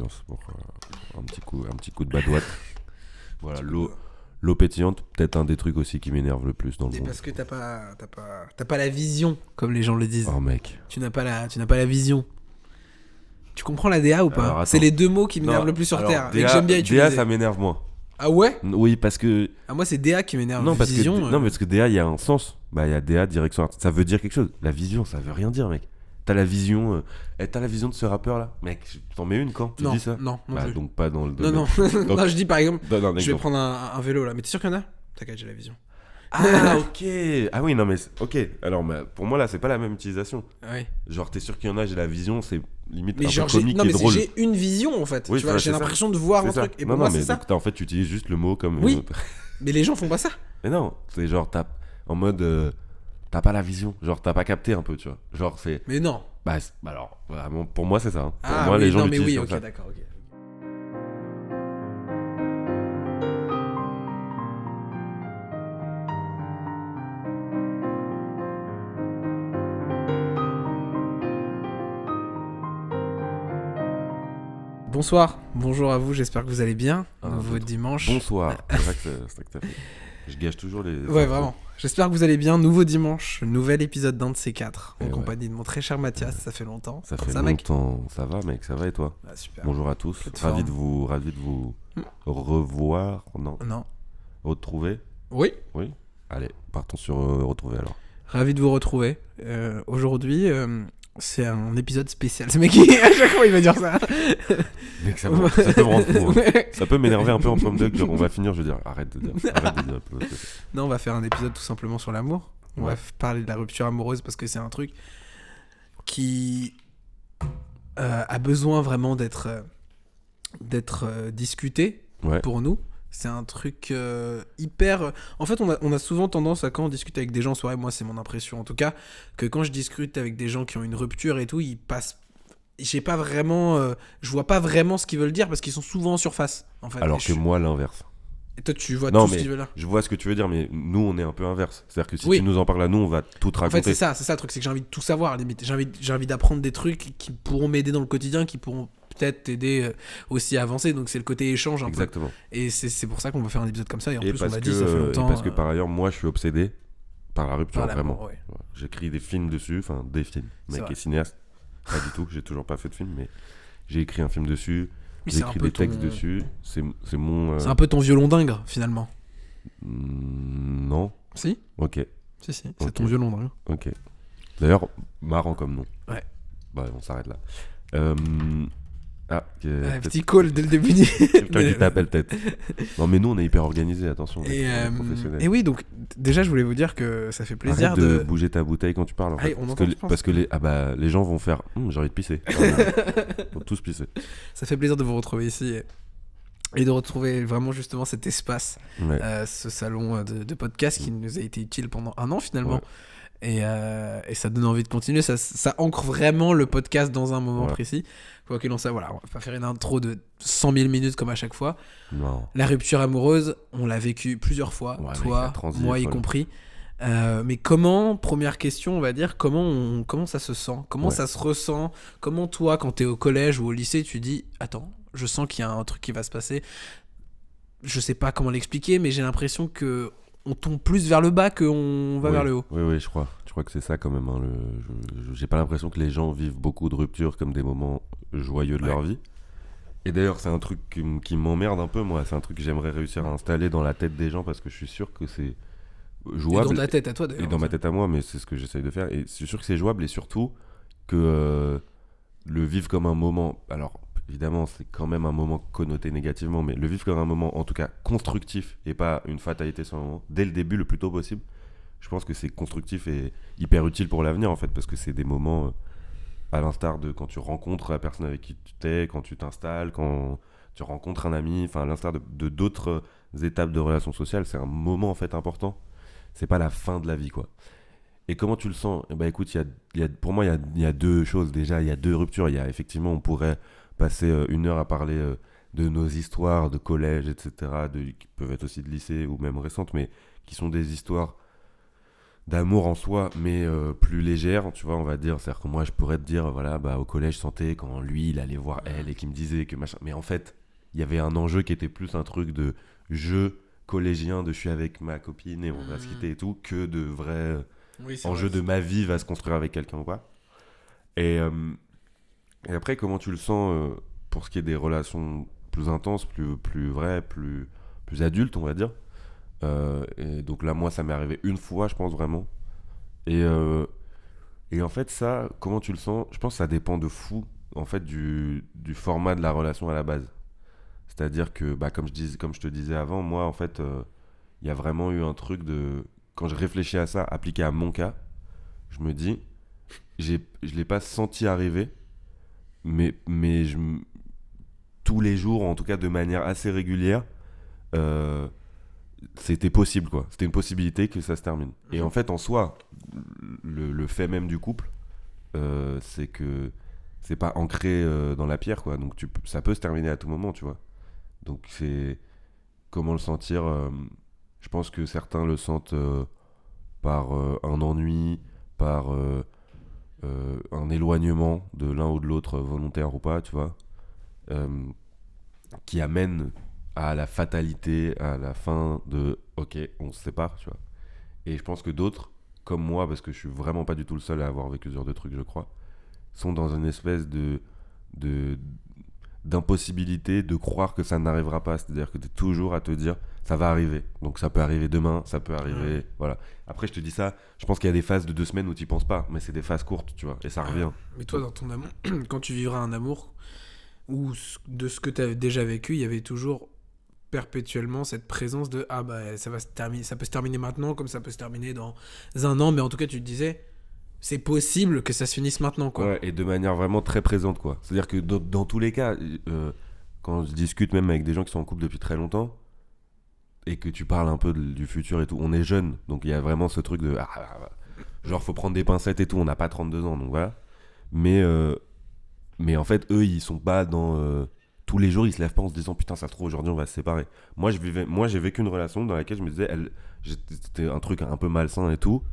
l'ambiance pour un petit coup de badoite. Voilà, l'eau pétillante, peut-être un des trucs aussi qui m'énerve le plus dans le Et monde. parce que t'as pas la vision, comme les gens le disent. Oh mec. Tu n'as pas la vision. Tu comprends la DA ou pas? Alors, attends. C'est les deux mots qui m'énervent Non, le plus sur alors, Terre. Et DA, que j'aime bien utiliser. DA, ça m'énerve moins. Ah ouais? Oui, parce que... Ah, moi, c'est DA qui m'énerve. Non, parce Vision, que, non, parce que DA, il y a un sens. Bah, il y a DA, direction artistique. Ça veut dire quelque chose. La vision, ça veut rien dire, mec. T'as la vision de ce rappeur-là. Mec, t'en mets une quand tu non, dis ça? non Bah, plus. donc pas dans le Non, domaine. non. Donc, Non, je dis par exemple, donne un je vais exemple. prendre un vélo là. Mais t'es sûr qu'il y en a? T'inquiète, j'ai la vision. Ah, ok. Ah oui, non, mais... Ok. Alors, pour moi, là, c'est pas la même utilisation. Ouais. Genre, t'es sûr qu'il y en a, j'ai la vision, c'est limite Mais un genre, peu comique non, et mais drôle. j'ai une vision en fait. Oui, Tu vois, ça, j'ai c'est ça. l'impression de voir un C'est ça. truc. Et non, pour moi, mais c'est ça. donc, en fait, tu utilises juste le mot comme... Oui. Mais les gens font pas ça. Mais non, c'est genre, en mode... t'as pas la vision. Genre, t'as pas capté un peu, tu vois. Genre, c'est... Mais non. Bah, alors, vraiment, pour moi, c'est ça. Hein. Pour Ah, moi, oui, les gens non, mais l'utilisent oui, comme ok, ça. d'accord, ok. Bonsoir, bonjour à vous, j'espère que vous allez bien. Nouveau dimanche. Bonsoir. C'est vrai que t'as fait. Je gâche toujours les... Ouais, vraiment. J'espère que vous allez bien. Nouveau dimanche, nouvel épisode d'un de ces quatre. En Et compagnie de mon très cher Mathias, ça fait longtemps. Ça fait mec longtemps. Ça va, mec, ça va et toi? Ah, super. Bonjour à tous. Plateforme. Ravi de vous revoir. Non. Retrouver. Oui. Oui. Allez, partons sur retrouver alors. Ravi de vous retrouver. Aujourd'hui, c'est un épisode spécial. Ce mec, à chaque fois, il va dire ça. Mec, ça peut me rendre fou. Hein. Ça peut m'énerver un peu en pomme de genre on va finir, je veux dire, arrête de dire. Non, on va faire un épisode tout simplement sur l'amour. On va parler de la rupture amoureuse parce que c'est un truc qui a besoin vraiment d'être discuté pour nous. C'est un truc hyper... En fait, on a souvent tendance à, quand on discute avec des gens en soirée, moi c'est mon impression en tout cas, que quand je discute avec des gens qui ont une rupture et tout, ils passent... J'ai pas vraiment... je vois pas vraiment ce qu'ils veulent dire parce qu'ils sont souvent en surface. En fait. Alors que moi, l'inverse. Et toi, tu vois non, tout ce qu'ils veulent là. Je vois ce que tu veux dire, mais nous, on est un peu inverse. C'est-à-dire que si tu nous en parles à nous, on va tout te raconter. En fait, c'est ça le truc, c'est que j'ai envie de tout savoir, limite. J'ai envie d'apprendre des trucs qui pourront m'aider dans le quotidien, qui pourront peut-être t'aider aussi à avancer. Donc c'est le côté échange un Exactement. peu. Et c'est pour ça qu'on va faire un épisode comme ça. Et en plus, on parce l'a que, dit, ça fait longtemps. Et parce que par ailleurs, moi, je suis obsédé par la rupture, vraiment. Ouais. J'écris des films dessus, enfin des films. Le mec est cinéaste. Pas du tout, j'ai toujours pas fait de film, mais j'ai écrit un film dessus. J'ai écrit des textes dessus. C'est mon... C'est un peu ton violon dingue, finalement. Non. Si. Ok. Si, c'est ton violon dingue. Ok. D'ailleurs, marrant comme nom. Ouais. Bah, on s'arrête là. Petit call dès le début. Quelqu'un qui t'appelle peut-être. Non, mais nous, on est hyper organisés, attention. Et, on est professionnels. Et oui, donc, déjà, je voulais vous dire que ça fait plaisir Arrête de bouger ta bouteille quand tu parles. En fait. Parce que les gens vont faire j'ai envie de pisser. Ils vont tous pisser. Ça fait plaisir de vous retrouver ici. Et de retrouver vraiment justement cet espace, ce salon de podcast qui nous a été utile pendant 1 an finalement. Ouais. Et ça donne envie de continuer, ça ancre vraiment le podcast dans un moment précis. Quoi qu'il en soit, voilà, on va pas faire une intro de 100 000 minutes comme à chaque fois. Non. La rupture amoureuse, on l'a vécu plusieurs fois, toi, moi y compris. Mais première question, on va dire, comment ça se sent? Comment ça se ressent? Comment toi, quand t'es au collège ou au lycée, tu dis, attends, je sens qu'il y a un truc qui va se passer. Je sais pas comment l'expliquer, mais j'ai l'impression que on tombe plus vers le bas qu'on va vers le haut. Oui, je crois que c'est ça quand même. Hein, j'ai pas l'impression que les gens vivent beaucoup de ruptures comme des moments joyeux de leur vie. Et d'ailleurs, c'est un truc qui m'emmerde un peu, moi. C'est un truc que j'aimerais réussir à installer dans la tête des gens parce que je suis sûr que c'est jouable. Et dans ta tête à toi d'ailleurs. Et dans ma tête à moi, mais c'est ce que j'essaye de faire. Et je suis sûr que c'est jouable et surtout que le vivre comme un moment... Alors, évidemment, c'est quand même un moment connoté négativement, mais le vivre comme un moment, en tout cas, constructif et pas une fatalité sur un moment, dès le début, le plus tôt possible, je pense que c'est constructif et hyper utile pour l'avenir, en fait, parce que c'est des moments, à l'instar de quand tu rencontres la personne avec qui tu t'es, quand tu t'installes, quand tu rencontres un ami, enfin, à l'instar de d'autres étapes de relations sociales, c'est un moment, en fait, important. C'est pas la fin de la vie, quoi. Et comment tu le sens? Bah écoute, pour moi, il y a deux choses. Déjà, il y a deux ruptures. Il y a effectivement, on pourrait passer 1 heure à parler de nos histoires de collège, etc., qui peuvent être aussi de lycée ou même récentes, mais qui sont des histoires d'amour en soi, mais plus légère, tu vois, on va dire. C'est-à-dire que moi, je pourrais te dire, voilà, bah, au collège, je sentais quand lui, il allait voir elle et qu'il me disait que machin. Mais en fait, il y avait un enjeu qui était plus un truc de jeu collégien, de je suis avec ma copine et on va se quitter et tout, que de vrai enjeu de ma vie va se construire avec quelqu'un ou pas. Et après, comment tu le sens pour ce qui est des relations plus intenses, plus vraies, plus adultes, on va dire. Et donc là, moi, ça m'est arrivé une fois, je pense vraiment. Et en fait, ça, comment tu le sens? Je pense que ça dépend de fou, en fait, du format de la relation à la base. C'est-à-dire que, bah, comme je te disais avant, moi, en fait, il y a vraiment eu un truc de... Quand je réfléchis à ça, appliqué à mon cas, je me dis, je l'ai pas senti arriver, mais tous les jours, en tout cas de manière assez régulière, c'était possible, quoi. C'était une possibilité que ça se termine. Et en fait, en soi, le fait même du couple, c'est que c'est pas ancré dans la pierre, quoi. Donc ça peut se terminer à tout moment, tu vois. Donc c'est comment le sentir. Je pense que certains le sentent par un ennui, par un éloignement de l'un ou de l'autre, volontaire ou pas, tu vois, qui amène à la fatalité, à la fin de ok, on se sépare, tu vois. Et je pense que d'autres, comme moi, parce que je suis vraiment pas du tout le seul à avoir vécu ce genre de trucs, je crois, sont dans une espèce d'impossibilité de croire que ça n'arrivera pas. C'est-à-dire que tu es toujours à te dire ça va arriver. Donc ça peut arriver demain, ça peut arriver. Voilà. Après, je te dis ça, je pense qu'il y a des phases de 2 semaines où tu penses pas, mais c'est des phases courtes, tu vois, et ça revient. Mais toi, dans ton amour, quand tu vivras un amour, ou de ce que tu as déjà vécu, il y avait toujours perpétuellement cette présence de ah bah ça va se terminer, ça peut se terminer maintenant comme ça peut se terminer dans un an, mais en tout cas tu te disais c'est possible que ça se finisse maintenant, quoi. Ouais, et de manière vraiment très présente, quoi. C'est-à-dire que dans tous les cas, quand je discute même avec des gens qui sont en couple depuis très longtemps et que tu parles un peu du futur et tout, on est jeunes, donc il y a vraiment ce truc de genre faut prendre des pincettes et tout, on n'a pas 32 ans, donc voilà. Mais en fait eux ils sont pas dans tous les jours ils se lèvent pas en se disant putain ça se trouve aujourd'hui on va se séparer. Moi j'ai vécu une relation dans laquelle je me disais c'était un truc un peu malsain et tout,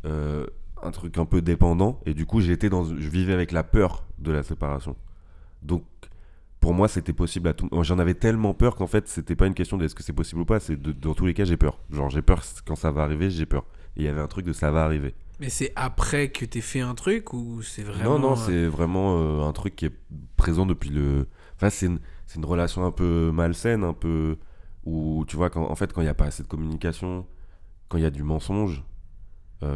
un truc un peu dépendant, et du coup je vivais avec la peur de la séparation. Donc pour moi c'était possible à tout. J'en avais tellement peur qu'en fait c'était pas une question de est-ce que c'est possible ou pas, c'est dans tous les cas j'ai peur. Genre j'ai peur quand ça va arriver, j'ai peur. Et il y avait un truc de ça va arriver. Mais c'est après que t'aies fait un truc ou c'est vraiment... Non, c'est vraiment un truc qui est présent depuis le... Enfin, c'est une relation un peu malsaine, un peu... Où, tu vois, quand il n'y a pas assez de communication, quand il y a du mensonge,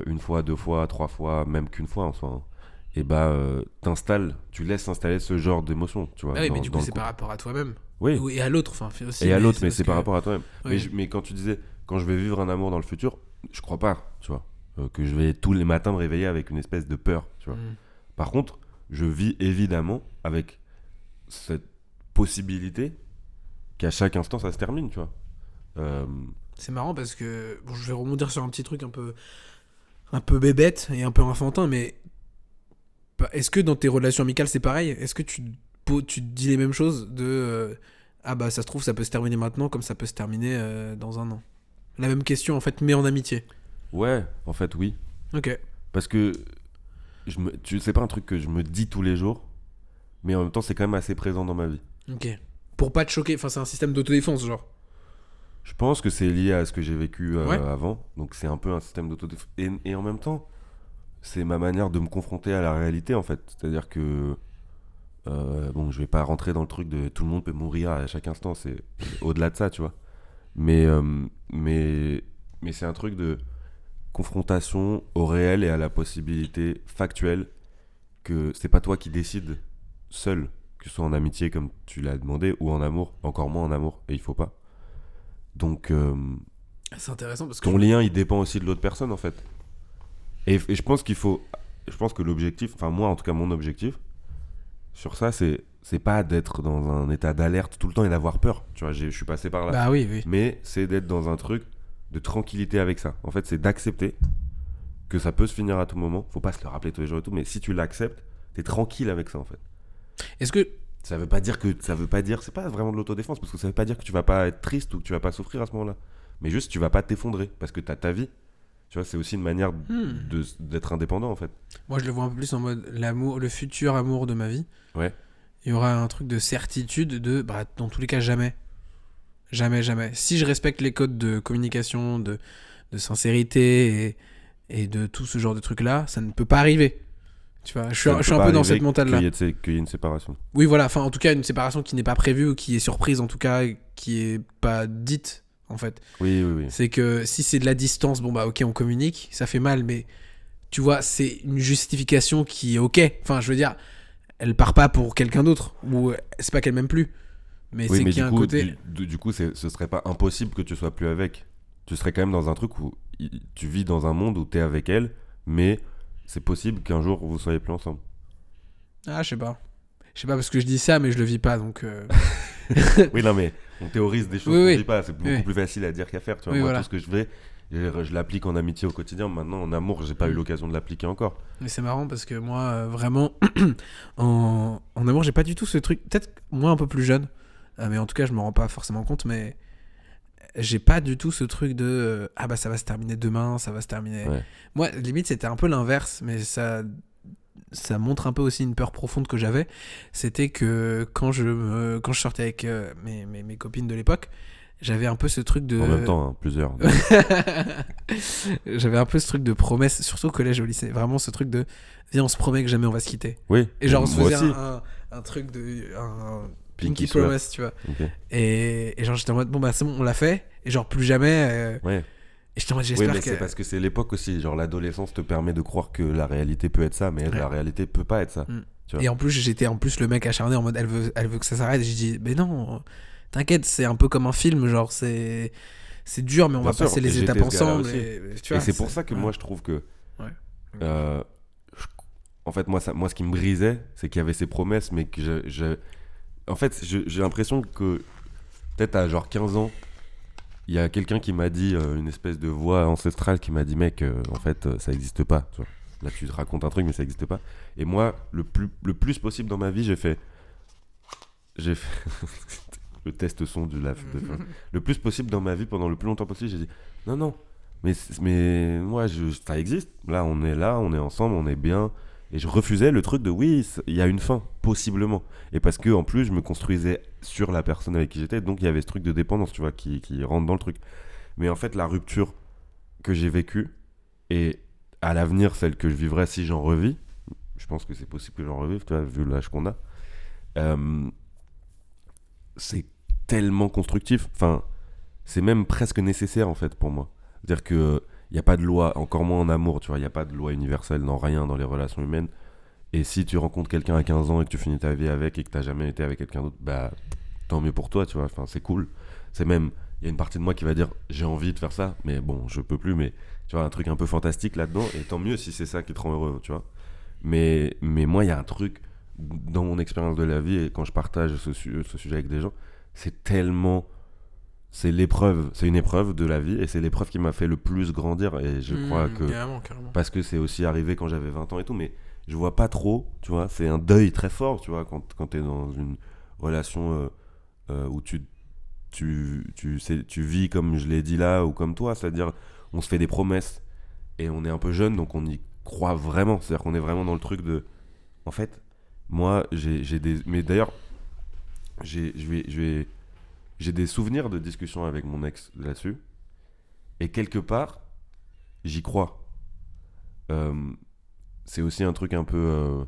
une fois, 2 fois, 3 fois, même qu'une fois en soi, hein, et bah, tu laisses s'installer ce genre d'émotion, tu vois. Ah oui, mais du coup, c'est par rapport à toi-même. Oui. Et à l'autre, enfin, aussi. Et à l'autre, mais c'est par rapport à toi-même. Oui. Mais quand tu disais, quand je vais vivre un amour dans le futur, je crois pas, tu vois. Que je vais tous les matins me réveiller avec une espèce de peur, tu vois. Par contre, je vis évidemment avec cette possibilité qu'à chaque instant ça se termine, tu vois. C'est marrant parce que bon, je vais rebondir sur un petit truc un peu bébête et un peu enfantin, mais est-ce que dans tes relations amicales c'est pareil? Est-ce que tu te dis les mêmes choses de ah bah ça se trouve ça peut se terminer maintenant comme ça peut se terminer dans un an? La même question en fait, mais en amitié. Ouais, en fait, oui. Ok. Parce que c'est pas un truc que je me dis tous les jours, mais en même temps, c'est quand même assez présent dans ma vie. Ok. Pour pas te choquer, enfin, c'est un système d'autodéfense, genre. Je pense que c'est lié à ce que j'ai vécu avant, donc c'est un peu un système d'autodéfense. Et en même temps, c'est ma manière de me confronter à la réalité, en fait. C'est-à-dire que, bon, je vais pas rentrer dans le truc de tout le monde peut mourir à chaque instant, c'est au-delà de ça, tu vois. Mais c'est un truc de confrontation au réel et à la possibilité factuelle que c'est pas toi qui décides seul, que ce soit en amitié comme tu l'as demandé ou en amour, encore moins en amour, et il faut pas. Donc c'est intéressant parce que ton lien il dépend aussi de l'autre personne en fait. Et je pense que l'objectif, enfin moi en tout cas mon objectif sur ça c'est pas d'être dans un état d'alerte tout le temps et d'avoir peur, tu vois, je suis passé par là. Bah oui. Mais c'est d'être dans un truc de tranquillité avec ça. En fait, c'est d'accepter que ça peut se finir à tout moment. Faut pas se le rappeler tous les jours et tout, mais si tu l'acceptes, t'es tranquille avec ça en fait. Est-ce que ça veut pas dire, c'est pas vraiment de l'autodéfense parce que ça veut pas dire que tu vas pas être triste ou que tu vas pas souffrir à ce moment-là. Mais juste tu vas pas t'effondrer parce que t'as ta vie Tu vois, c'est aussi une manière d'être indépendant, en fait. Moi, je le vois un peu plus en mode l'amour, le futur amour de ma vie. Ouais. Il y aura un truc de certitude de, dans tous les cas, jamais. Jamais, jamais. Si je respecte les codes de communication, de sincérité et de tout ce genre de trucs-là, ça ne peut pas arriver. Tu vois, je suis un peu dans cette mentale-là. Qu'il y ait une séparation. Oui, voilà. Enfin, en tout cas, une séparation qui n'est pas prévue ou qui est surprise, en tout cas, qui est pas dite, en fait. Oui. C'est que si c'est de la distance, bon, ok, on communique, ça fait mal, mais tu vois, c'est une justification qui est ok. Enfin, je veux dire, elle part pas pour quelqu'un d'autre, ou c'est pas qu'elle m'aime plus. Mais c'est qu'il y a un côté. Du coup, ce serait pas impossible que tu sois plus avec. Tu serais quand même dans un truc où tu vis dans un monde où t'es avec elle, mais c'est possible qu'un jour vous soyez plus ensemble. Ah, je sais pas. Je sais pas parce que je dis ça, mais je le vis pas, donc. Oui, non, mais on théorise des choses qu'on vit pas. C'est beaucoup plus facile à dire qu'à faire. Tu vois, moi, voilà. Tout ce que je fais, je l'applique en amitié au quotidien. Maintenant, en amour, j'ai pas eu l'occasion de l'appliquer encore. Mais c'est marrant parce que moi, vraiment, en amour, j'ai pas du tout ce truc. Peut-être moi un peu plus jeune, mais en tout cas, je me rends pas forcément compte, mais j'ai pas du tout ce truc de ça va se terminer demain, ça va se terminer. Ouais. Moi, limite, c'était un peu l'inverse, mais ça montre un peu aussi une peur profonde que j'avais. C'était que quand je sortais avec mes copines de l'époque, j'avais un peu ce truc de... En même temps, plusieurs. J'avais un peu ce truc de promesse, surtout au collège, au lycée. Vraiment ce truc de, viens, on se promet que jamais on va se quitter. Oui. Et genre, on se faisait un truc de... Pinky Promise, tu vois. Okay. Et genre, j'étais en mode, c'est bon, on l'a fait. Et genre, plus jamais. Ouais. Et j'étais en mode, j'espère que. C'est parce que c'est l'époque aussi. Genre, l'adolescence te permet de croire que la réalité peut être ça, mais la réalité peut pas être ça. Tu vois. Et en plus, j'étais le mec acharné en mode, elle veut que ça s'arrête. Et j'ai dit, mais non, t'inquiète, c'est un peu comme un film. Genre, c'est dur, mais on va passer les étapes ensemble. Tu vois, et c'est pour ça que moi, je trouve que. Ouais. En fait, moi, ce qui me brisait, c'est qu'il y avait ces promesses, mais que en fait, j'ai l'impression que peut-être à genre 15 ans, il y a quelqu'un qui m'a dit, une espèce de voix ancestrale qui m'a dit, mec, en fait, ça n'existe pas. Tu vois. Là, tu te racontes un truc, mais ça n'existe pas. Et moi, le plus possible dans ma vie, j'ai fait le test son du LAF. Le plus possible dans ma vie, pendant le plus longtemps possible, j'ai dit, non, mais moi, ça existe. Là, on est ensemble, on est bien. Et je refusais le truc de oui, il y a une fin, possiblement. Et parce que en plus, je me construisais sur la personne avec qui j'étais, donc il y avait ce truc de dépendance, tu vois, qui rentre dans le truc. Mais en fait, la rupture que j'ai vécue, et à l'avenir, celle que je vivrai si j'en revis, je pense que c'est possible que j'en revive, tu vois, vu l'âge qu'on a, c'est tellement constructif. Enfin, c'est même presque nécessaire, en fait, pour moi. C'est-à-dire que il n'y a pas de loi, encore moins en amour, tu vois, il n'y a pas de loi universelle dans rien, dans les relations humaines. Et si tu rencontres quelqu'un à 15 ans et que tu finis ta vie avec et que tu n'as jamais été avec quelqu'un d'autre, tant mieux pour toi, tu vois, enfin, c'est cool. C'est même, il y a une partie de moi qui va dire, j'ai envie de faire ça, mais bon, je peux plus, mais tu vois, un truc un peu fantastique là-dedans, et tant mieux si c'est ça qui te rend heureux, tu vois. Mais moi, il y a un truc, dans mon expérience de la vie, et quand je partage ce sujet avec des gens, c'est tellement... C'est une épreuve de la vie et c'est l'épreuve qui m'a fait le plus grandir et je crois que carrément. Parce que c'est aussi arrivé quand j'avais 20 ans et tout, mais je vois pas trop, tu vois, c'est un deuil très fort, tu vois, quand t'es dans une relation où tu vis comme je l'ai dit là ou comme toi, c'est-à-dire on se fait des promesses et on est un peu jeune donc on y croit vraiment, c'est-à-dire qu'on est vraiment dans le truc de en fait moi j'ai des, mais d'ailleurs j'ai des souvenirs de discussions avec mon ex là-dessus. Et quelque part, j'y crois. C'est aussi un truc un peu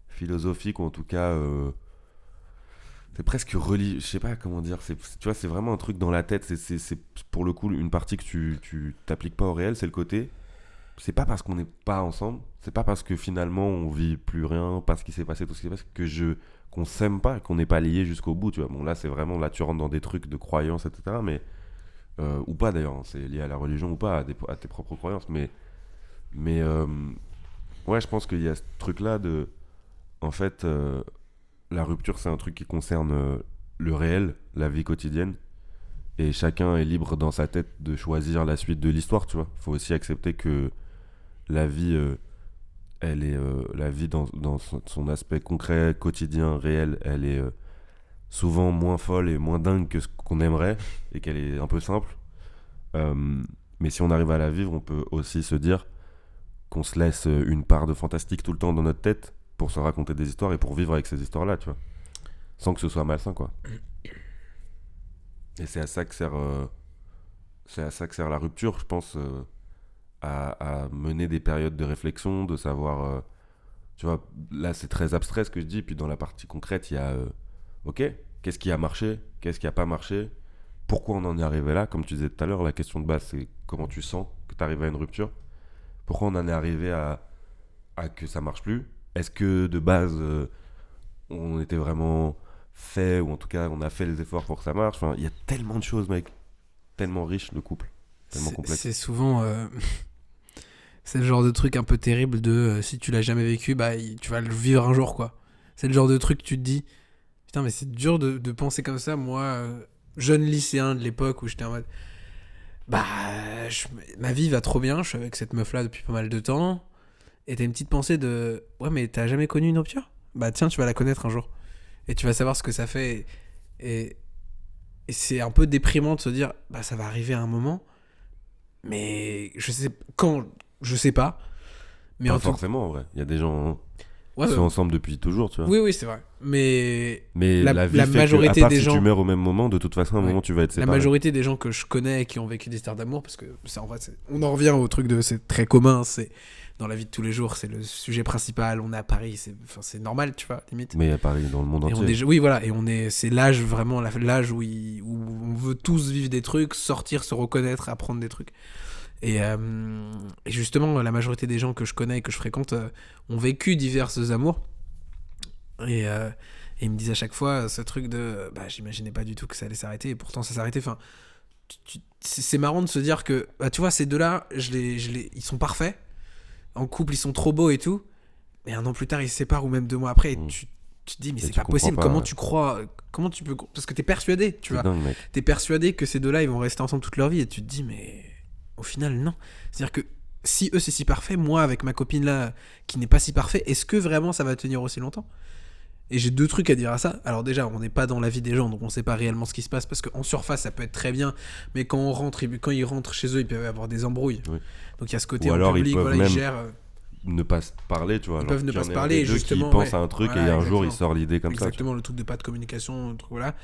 philosophique, ou en tout cas... c'est presque religieux. Je sais pas comment dire. Tu vois, c'est vraiment un truc dans la tête. C'est pour le coup une partie que tu t'appliques pas au réel. C'est le côté... C'est pas parce qu'on n'est pas ensemble. C'est pas parce que finalement on vit plus rien, parce qu'il s'est passé tout ce qui s'est passé, qu'on s'aime pas, qu'on n'est pas lié jusqu'au bout, tu vois. Bon, là, c'est vraiment, là, tu rentres dans des trucs de croyances, etc., mais, ou pas, d'ailleurs, hein, c'est lié à la religion ou pas, à tes propres croyances, mais ouais, je pense qu'il y a ce truc-là de, en fait, la rupture, c'est un truc qui concerne le réel, la vie quotidienne, et chacun est libre dans sa tête de choisir la suite de l'histoire, tu vois. Faut aussi accepter que la vie... elle est la vie dans son aspect concret, quotidien, réel, elle est souvent moins folle et moins dingue que ce qu'on aimerait et qu'elle est un peu simple. Mais si on arrive à la vivre, on peut aussi se dire qu'on se laisse une part de fantastique tout le temps dans notre tête pour se raconter des histoires et pour vivre avec ces histoires-là, tu vois. Sans que ce soit malsain, quoi. Et c'est à ça que sert la rupture, je pense, à mener des périodes de réflexion, de savoir... tu vois, là, c'est très abstrait ce que je dis, puis dans la partie concrète, il y a... ok, qu'est-ce qui a marché ? Qu'est-ce qui a pas marché ? Pourquoi on en est arrivé là ? Comme tu disais tout à l'heure, la question de base, c'est comment tu sens que tu arrives à une rupture ? Pourquoi on en est arrivé à que ça marche plus ? Est-ce que de base, on était vraiment fait, ou en tout cas, on a fait les efforts pour que ça marche ? Enfin, il y a tellement de choses, mec. Tellement riche, le couple. Tellement complexe. C'est souvent... c'est le genre de truc un peu terrible de si tu l'as jamais vécu, bah tu vas le vivre un jour, quoi. C'est le genre de truc que tu te dis, putain, mais c'est dur de penser comme ça. Moi, jeune lycéen de l'époque où j'étais en mode, bah, ma vie va trop bien, je suis avec cette meuf-là depuis pas mal de temps. Et t'as une petite pensée de, ouais, mais t'as jamais connu une rupture ? Bah tiens, tu vas la connaître un jour. Et tu vas savoir ce que ça fait. Et c'est un peu déprimant de se dire, bah ça va arriver à un moment. Mais je sais quand, je sais pas. Mais pas forcément, en vrai. Il y a des gens qui sont ensemble depuis toujours, tu vois. Oui, c'est vrai. Mais la vie fait majorité que, à part des si gens... tu meurs au même moment, de toute façon, à un moment, tu vas être séparé. La majorité des gens que je connais qui ont vécu des histoires d'amour, parce que en vrai, on en revient au truc de... C'est très commun, c'est... Dans la vie de tous les jours, c'est le sujet principal. On est à Paris, c'est normal, tu vois, limite. Mais à Paris, dans le monde entier. Oui, voilà. Et c'est l'âge, vraiment, l'âge où on veut tous vivre des trucs, sortir, se reconnaître, apprendre des trucs. Et justement, la majorité des gens que je connais et que je fréquente ont vécu diverses amours. Et ils me disent à chaque fois ce truc de... Bah, j'imaginais pas du tout que ça allait s'arrêter. Et pourtant, ça s'est arrêté. Enfin, c'est marrant de se dire que... Bah, tu vois, ces deux-là, ils sont parfaits. En couple, ils sont trop beaux et tout. Mais un an plus tard, ils se séparent, ou même 2 mois après. Et tu te dis, mais c'est pas possible. Comment tu crois... Comment tu peux... Parce que t'es persuadé, tu vois. Dingue, mec. T'es persuadé que ces deux-là, ils vont rester ensemble toute leur vie. Et tu te dis, mais... Au final, non. C'est-à-dire que si eux, c'est si parfait, moi, avec ma copine-là, qui n'est pas si parfait, est-ce que vraiment ça va tenir aussi longtemps ? Et j'ai 2 trucs à dire à ça. Alors déjà, on n'est pas dans la vie des gens, donc on sait pas réellement ce qui se passe, parce qu'en surface, ça peut être très bien, mais quand ils rentrent chez eux, ils peuvent avoir des embrouilles. Oui. Donc il y a ce côté en public, ils gèrent... ne pas se parler, tu vois. Ils peuvent ne pas se parler, justement. Qui pensent à un truc, et un jour, il sort l'idée comme ça. Exactement, le truc de pas de communication, le truc, voilà.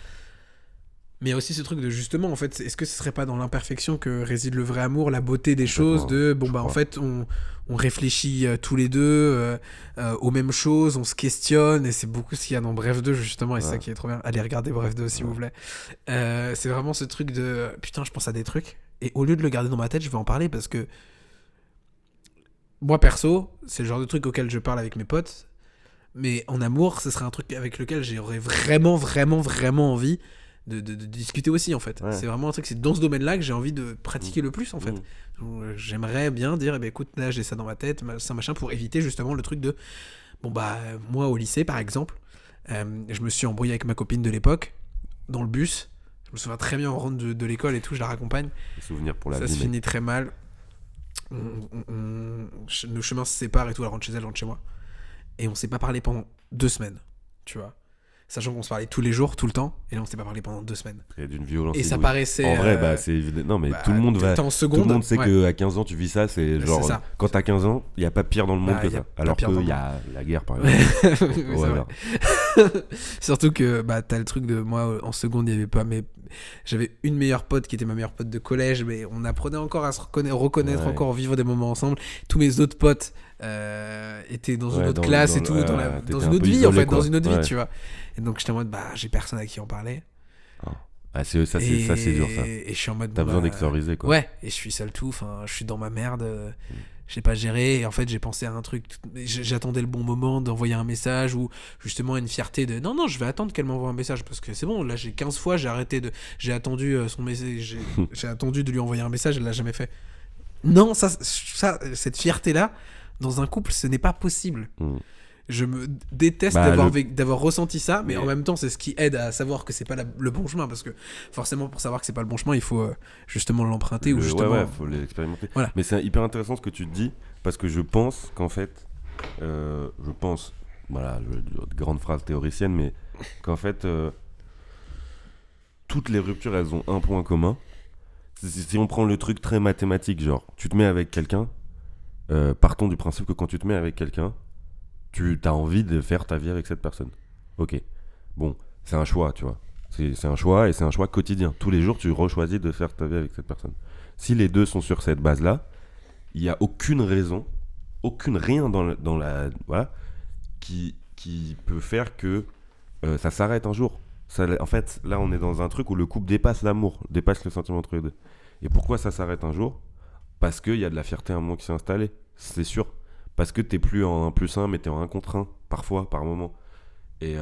Mais il y a aussi ce truc de justement, en fait, est-ce que ce serait pas dans l'imperfection que réside le vrai amour, la beauté des choses, de bon bah en fait on réfléchit tous les deux aux mêmes choses, on se questionne, et c'est beaucoup ce qu'il y a dans Bref 2 justement, et c'est ça qui est trop bien. Allez regarder Bref 2 s'il vous plaît. C'est vraiment ce truc de putain, je pense à des trucs, et au lieu de le garder dans ma tête, je vais en parler parce que moi perso, c'est le genre de truc auquel je parle avec mes potes, mais en amour, ce serait un truc avec lequel j'aurais vraiment envie de discuter aussi, en fait. Ouais. C'est vraiment un truc, c'est dans ce domaine-là que j'ai envie de pratiquer le plus, en fait. J'aimerais bien dire, écoute, là, j'ai ça dans ma tête, ça, machin, pour éviter justement le truc de... Bon, bah, moi, au lycée, par exemple, je me suis embrouillé avec ma copine de l'époque, dans le bus. Je me souviens très bien, on rentre de l'école et tout, je la raccompagne. Des souvenirs pour la vie. Ça se finit très mal. Nos chemins se séparent et tout, elle rentre chez elle, je rentre chez moi. Et on s'est pas parlé pendant 2 semaines, tu vois. Sachant qu'on se parlait tous les jours, tout le temps, et là on s'est pas parlé pendant 2 semaines. Et d'une violence. Et ça paraissait. En vrai, bah c'est évident. Non, mais tout le monde va. En seconde, tout le monde sait qu'à 15 ans tu vis ça, c'est genre. C'est ça. Quand t'as 15 ans, il y a pas pire dans le monde que ça. Alors qu'il y a la guerre par exemple. Surtout que bah t'as le truc de moi en seconde, il y avait pas. Mais j'avais une meilleure pote qui était ma meilleure pote de collège, mais on apprenait encore à se reconnaître, encore, vivre des moments ensemble. Tous mes autres potes étaient dans une autre classe et tout, dans une autre vie en fait, dans une autre vie, tu vois. Et donc j'étais en mode, bah j'ai personne à qui en parler. Ah, c'est dur ça. Et je suis en mode, t'as besoin d'extérioriser quoi. Ouais, et je suis seul tout, enfin je suis dans ma merde, j'ai pas géré, et en fait j'ai pensé à un truc, j'attendais le bon moment d'envoyer un message, ou justement une fierté de non je vais attendre qu'elle m'envoie un message, parce que c'est bon, là j'ai 15 fois j'ai attendu son message, j'ai attendu de lui envoyer un message, elle l'a jamais fait. Non, cette fierté là dans un couple, ce n'est pas possible. Je me déteste d'avoir ressenti ça, mais en même temps c'est ce qui aide à savoir que c'est pas le bon chemin, parce que forcément pour savoir que c'est pas le bon chemin il faut justement l'emprunter ou justement faut l'expérimenter. Voilà. Mais c'est hyper intéressant ce que tu te dis, parce que je pense qu'en fait voilà, grande phrase théoricienne, mais qu'en fait toutes les ruptures elles ont un point commun, Si on prend le truc très mathématique, genre, tu te mets avec quelqu'un, partons du principe que quand tu te mets avec quelqu'un, tu as envie de faire ta vie avec cette personne. Ok. Bon, c'est un choix, tu vois. C'est un choix et c'est un choix quotidien. Tous les jours, tu rechoisis de faire ta vie avec cette personne. Si les deux sont sur cette base-là, il n'y a aucune raison, rien dans la voilà, qui peut faire que ça s'arrête un jour. En fait, là, on est dans un truc où le couple dépasse l'amour, dépasse le sentiment entre les deux. Et pourquoi ça s'arrête un jour ? Parce qu'il y a de la fierté à un moment qui s'est installée, c'est sûr. Parce que t'es plus en 1+1, mais t'es en 1 contre 1, parfois, par moment. Et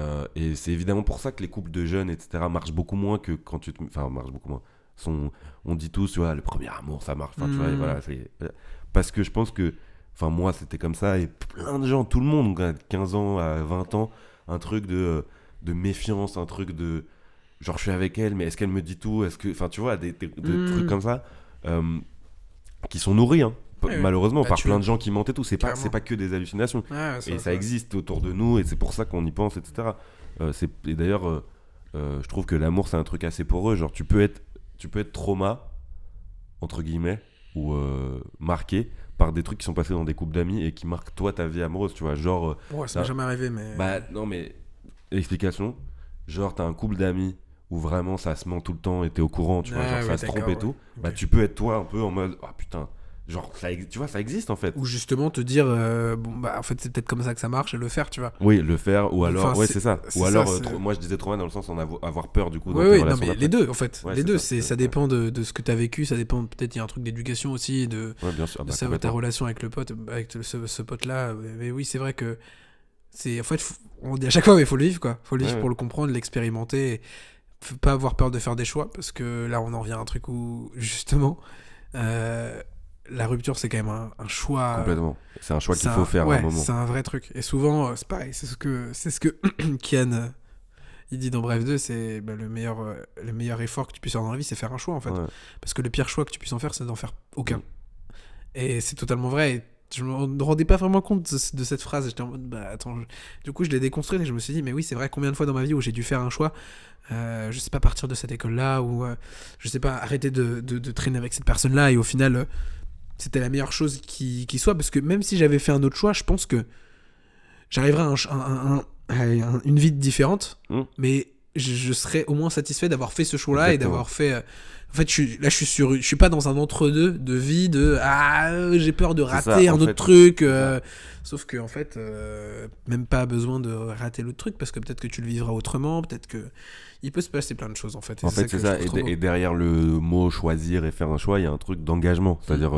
c'est évidemment pour ça que les couples de jeunes, etc., marchent beaucoup moins que quand tu te... Enfin, marchent beaucoup moins. On dit tous, tu vois, le premier amour, ça marche. Enfin, tu vois, et voilà, parce que je pense que... Enfin, moi, c'était comme ça, et plein de gens, tout le monde, à 15 ans, à 20 ans, un truc de méfiance, un truc de... Genre, je suis avec elle, mais est-ce qu'elle me dit tout ? Est-ce que... Enfin, tu vois, des trucs comme ça, qui sont nourris, hein. Malheureusement, par plein de gens qui mentent et tout, c'est pas que des hallucinations, et ça existe autour de nous, et c'est pour ça qu'on y pense, etc. Et d'ailleurs, je trouve que l'amour, c'est un truc assez poreux. Genre, tu peux être trauma, entre guillemets, ou marqué par des trucs qui sont passés dans des couples d'amis et qui marquent toi ta vie amoureuse, tu vois. Genre, ouais, ça m'est jamais arrivé, mais bah non, mais explication, genre t'as un couple d'amis où vraiment ça se ment tout le temps et t'es au courant, tu vois, genre ça se trompe et tout, bah tu peux être toi un peu en mode ah putain, genre tu vois, ça existe en fait, ou justement te dire bon bah en fait c'est peut-être comme ça que ça marche, et le faire, tu vois. Oui, le faire, ou alors enfin, ouais, c'est ça, ou alors ça, moi je disais trauma dans le sens avoir peur du coup dans oui, tes relations non, mais d'après. les deux en fait, Ouais, les deux, ça, ça dépend de ce que t'as vécu, ça dépend, peut-être il y a un truc d'éducation aussi, ouais, bien sûr, de ta relation avec le pote, avec ce pote là, mais oui, c'est vrai que c'est en fait on dit à chaque fois, mais il faut le vivre, quoi, faut le vivre pour le comprendre, l'expérimenter, faut pas avoir peur de faire des choix, parce que là on en vient à un truc où justement la rupture, c'est quand même un choix. Complètement. C'est un choix qu'il faut faire à un moment. C'est un vrai truc. Et souvent, c'est pareil. C'est ce que Kian, il dit dans Bref 2, c'est le meilleur effort que tu puisses faire dans la vie, c'est faire un choix, en fait. Ouais. Parce que le pire choix que tu puisses en faire, c'est d'en faire aucun. Et c'est totalement vrai. Et je me rendais pas vraiment compte de cette phrase. J'étais en mode, attends. Du coup, je l'ai déconstruite et je me suis dit, mais oui, c'est vrai, combien de fois dans ma vie où j'ai dû faire un choix, je sais pas, partir de cette école-là, ou je sais pas, arrêter de traîner avec cette personne-là, et au final... c'était la meilleure chose qui soit, parce que même si j'avais fait un autre choix, je pense que j'arriverais à une vie différente, mais je serais au moins satisfait d'avoir fait ce choix-là. Exactement. Et d'avoir fait... en fait, je suis pas dans un entre-deux de vie de j'ai peur de rater un autre truc. Sauf que en fait, même pas besoin de rater l'autre truc, parce que peut-être que tu le vivras autrement, peut-être que il peut se passer plein de choses en fait. En fait, c'est ça. Et derrière le mot choisir et faire un choix, il y a un truc d'engagement. C'est-à-dire,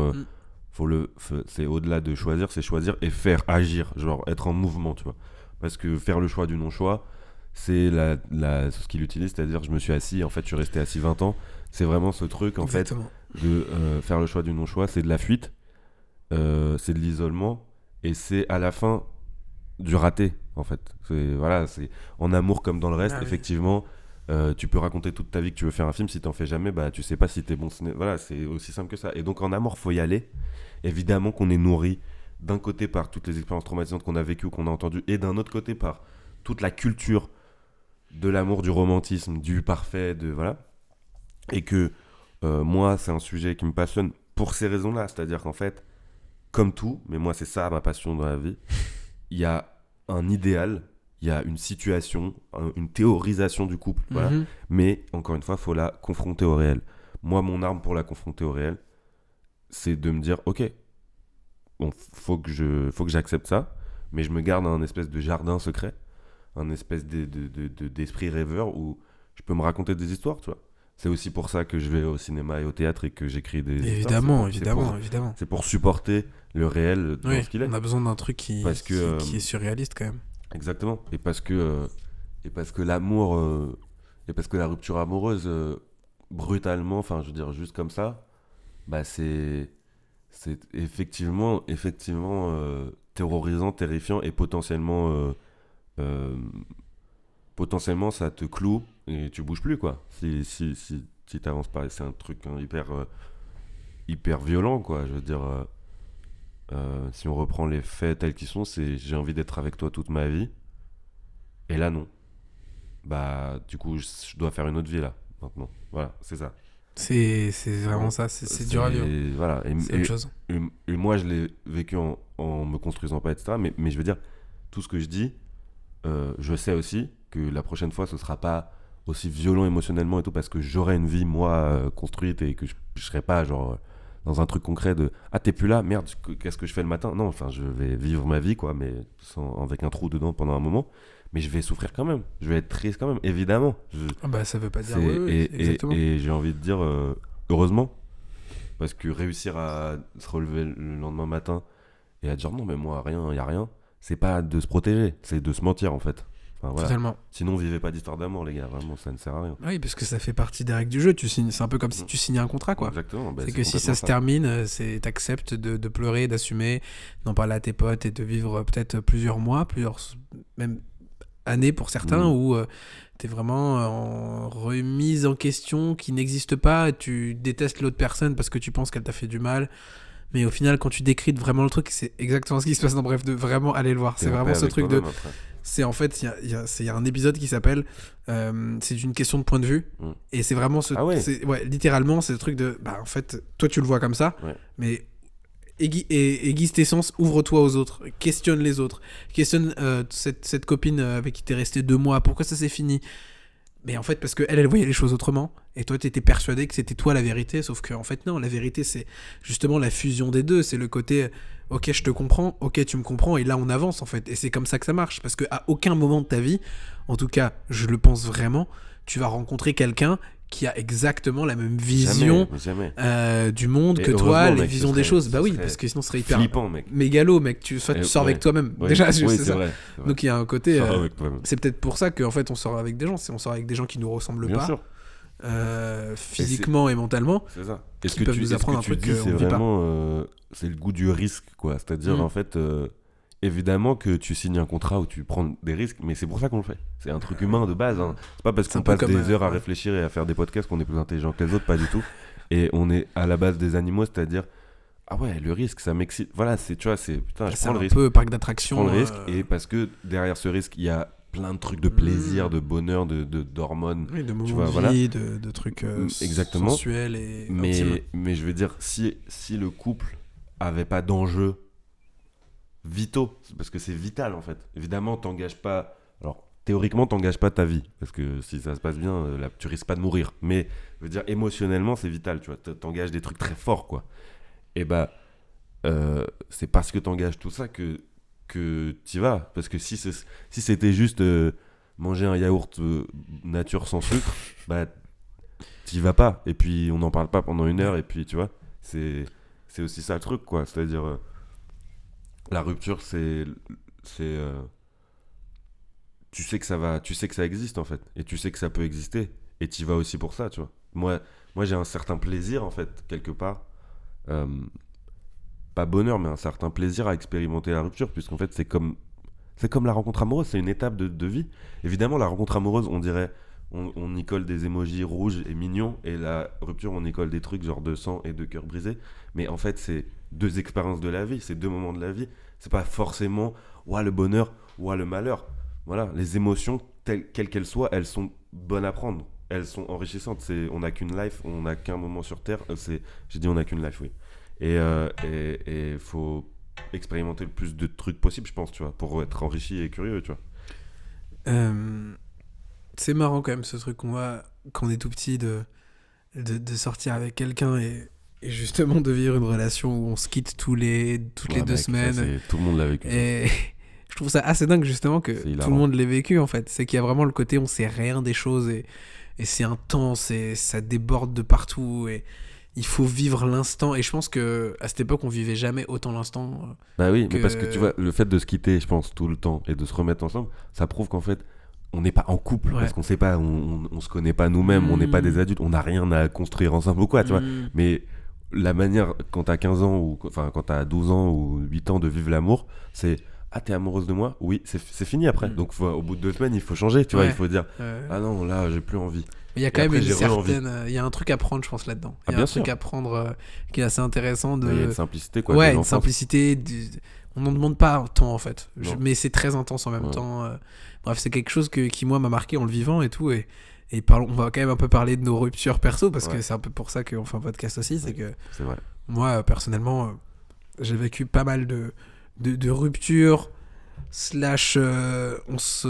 c'est au-delà de choisir, c'est choisir et faire, agir, genre être en mouvement, tu vois. Parce que faire le choix du non-choix, c'est ce qu'il utilise, c'est-à-dire je me suis assis, en fait je suis resté assis 20 ans. C'est vraiment ce truc, en Exactement. Fait, de faire le choix du non-choix, c'est de la fuite, c'est de l'isolement, et c'est à la fin du raté, en fait. C'est en amour comme dans le reste, effectivement. Tu peux raconter toute ta vie que tu veux faire un film, si t'en fais jamais, tu sais pas si t'es bon. Voilà, c'est aussi simple que ça. Et donc en amour, faut y aller. Évidemment qu'on est nourri d'un côté par toutes les expériences traumatisantes qu'on a vécues, qu'on a entendues, et d'un autre côté par toute la culture de l'amour, du romantisme, du parfait, voilà. Et que moi, c'est un sujet qui me passionne pour ces raisons-là. C'est-à-dire qu'en fait, comme tout, mais moi c'est ça ma passion dans la vie, il y a un idéal, il y a une situation, une théorisation du couple, voilà. Mais encore une fois, il faut la confronter au réel. Moi, mon arme pour la confronter au réel, c'est de me dire, ok, bon, faut que j'accepte ça, mais je me garde un espèce de jardin secret, un espèce d'esprit rêveur où je peux me raconter des histoires, tu vois. C'est aussi pour ça que je vais au cinéma et au théâtre et que j'écris des histoires. Évidemment. C'est pour supporter le réel dans ce qu'il est. On a besoin d'un truc qui est surréaliste quand même. Exactement. Et parce que l'amour, et parce que la rupture amoureuse, brutalement, enfin je veux dire juste comme ça, c'est effectivement terrorisant, terrifiant, et potentiellement ça te cloue et tu bouges plus, quoi. Si t'avances pas, c'est un truc hyper violent, quoi. Je veux dire, si on reprend les faits tels qu'ils sont, c'est j'ai envie d'être avec toi toute ma vie, et là non. Du coup je dois faire une autre vie là maintenant. Voilà, c'est ça. C'est vraiment ça, c'est dur à vivre. Voilà. C'est autre chose. Et moi, je l'ai vécu en me construisant pas, etc. Mais je veux dire, tout ce que je dis, je sais aussi que la prochaine fois, ce sera pas aussi violent émotionnellement et tout, parce que j'aurai une vie, moi, construite, et que je serai pas, genre, dans un truc concret de « Ah, t'es plus là, merde, qu'est-ce que je fais le matin ?» Non, enfin, je vais vivre ma vie, quoi, mais avec un trou dedans pendant un moment. Mais je vais souffrir quand même. Je vais être triste quand même, évidemment. Ça veut pas dire exactement. Et j'ai envie de dire, heureusement, parce que réussir à se relever le lendemain matin et à dire non, mais moi, rien, y a rien, c'est pas de se protéger, c'est de se mentir, en fait. Enfin, voilà. Totalement. Sinon, vivez pas d'histoire d'amour, les gars, vraiment, ça ne sert à rien. Oui, parce que ça fait partie des règles du jeu. C'est un peu comme si tu signais un contrat, quoi. Exactement. C'est que si ça se termine, t'acceptes de pleurer, d'assumer, d'en parler à tes potes et de vivre peut-être plusieurs mois, même années pour certains, où t'es vraiment en remise en question qui n'existe pas, tu détestes l'autre personne parce que tu penses qu'elle t'a fait du mal, mais au final quand tu décris vraiment le truc, c'est exactement ce qui se passe dans Bref, de vraiment aller le voir. C'est vraiment ce truc de... C'est en fait, il y a un épisode qui s'appelle c'est une question de point de vue, et c'est vraiment littéralement c'est le truc de en fait toi tu le vois comme ça, mais aiguise tes sens, ouvre-toi aux autres, questionne les autres, questionne cette copine avec qui t'es resté 2 mois, pourquoi ça s'est fini. Mais en fait, parce qu'elle voyait les choses autrement, et toi t'étais persuadé que c'était toi la vérité, sauf que en fait non, la vérité c'est justement la fusion des deux, c'est le côté ok je te comprends, ok tu me comprends, et là on avance en fait, et c'est comme ça que ça marche, parce qu'à aucun moment de ta vie, en tout cas je le pense vraiment, tu vas rencontrer quelqu'un qui a exactement la même vision du monde que toi, les visions des choses. Bah oui, parce que sinon ce serait hyper flippant, mec. Mégalo, mec. Tu sors avec toi-même. Déjà, c'est ça. Vrai. Donc il y a un côté. C'est peut-être pour ça qu'en fait on sort avec des gens. On sort avec des gens qui nous ressemblent pas, physiquement et mentalement. C'est ça. Qui peuvent nous apprendre un truc qu'on vit pas. C'est le goût du risque, quoi. C'est-à-dire en fait. Évidemment que tu signes un contrat où tu prends des risques, mais c'est pour ça qu'on le fait. C'est un truc humain de base. Hein. C'est pas parce qu'on passe des heures à réfléchir et à faire des podcasts qu'on est plus intelligent que les autres, pas du tout. Et on est à la base des animaux, c'est-à-dire ah ouais, le risque, ça m'excite. Voilà, je prends le risque. C'est un peu parc d'attraction. Je prends le risque, et parce que derrière ce risque, il y a plein de trucs de plaisir, de bonheur, d'hormones, de moments de vie, de trucs sensuels et intimes. Mais je veux dire, si le couple avait pas d'enjeu vitaux, parce que c'est vital en fait. Évidemment, t'engages pas. Alors, théoriquement, t'engages pas ta vie, parce que si ça se passe bien, là, tu risques pas de mourir. Mais, je veux dire, émotionnellement, c'est vital, tu vois. T'engages des trucs très forts, quoi. Et c'est parce que t'engages tout ça que t'y vas. Parce que si c'était juste manger un yaourt nature sans sucre, t'y vas pas. Et puis, on n'en parle pas pendant 1 heure, et puis, tu vois, c'est aussi ça le truc, quoi. C'est-à-dire. La rupture, tu sais que ça existe en fait, et tu sais que ça peut exister, et tu y vas aussi pour ça, tu vois. Moi, j'ai un certain plaisir en fait, quelque part, pas bonheur, mais un certain plaisir à expérimenter la rupture, puisqu'en fait, c'est comme la rencontre amoureuse, c'est une étape de vie. Évidemment, la rencontre amoureuse, on dirait, on y colle des émojis rouges et mignons, et la rupture, on y colle des trucs genre de sang et de cœur brisé, mais en fait, c'est 2 expériences de la vie, c'est 2 moments de la vie. C'est pas forcément le bonheur ou le malheur. Voilà, les émotions, quelles qu'elles soient, elles sont bonnes à prendre. Elles sont enrichissantes. On n'a qu'une life, on n'a qu'un moment sur Terre. J'ai dit on n'a qu'une life, oui. Et faut expérimenter le plus de trucs possible, je pense, tu vois, pour être enrichi et curieux, tu vois. C'est marrant quand même ce truc qu'on a quand on est tout petit de sortir avec quelqu'un et justement de vivre une relation où on se quitte toutes les 2 semaines. Tout le monde l'a vécu. Et je trouve ça assez dingue justement que tout le monde l'ait vécu en fait. C'est qu'il y a vraiment le côté on sait rien des choses et c'est intense et ça déborde de partout et il faut vivre l'instant. Et je pense qu'à cette époque on vivait jamais autant l'instant. Bah oui, mais parce que tu vois, le fait de se quitter, je pense, tout le temps et de se remettre ensemble, ça prouve qu'en fait on n'est pas en couple, parce qu'on sait pas, on se connaît pas nous-mêmes, on n'est pas des adultes, on n'a rien à construire ensemble ou quoi, tu vois. Mais la manière, quand t'as 15 ans, ou enfin quand t'as 12 ans ou 8 ans de vivre l'amour, c'est t'es amoureuse de moi ? Oui, c'est fini après. Donc au bout de 2 semaines, il faut changer, tu vois, il faut dire ah non, là, j'ai plus envie. Il y a quand même une certaine. Il y a un truc à prendre, je pense, là-dedans. Il y a un truc à prendre qui est assez intéressant. Il y a une simplicité, quoi. Ouais, une simplicité. On n'en demande pas tant, en fait. Mais c'est très intense en même temps. Bref, c'est quelque chose qui, moi, m'a marqué en le vivant et tout. Et on va quand même un peu parler de nos ruptures perso, parce que c'est un peu pour ça qu'on fait un podcast aussi. C'est que moi, personnellement, j'ai vécu pas mal de ruptures, slash on se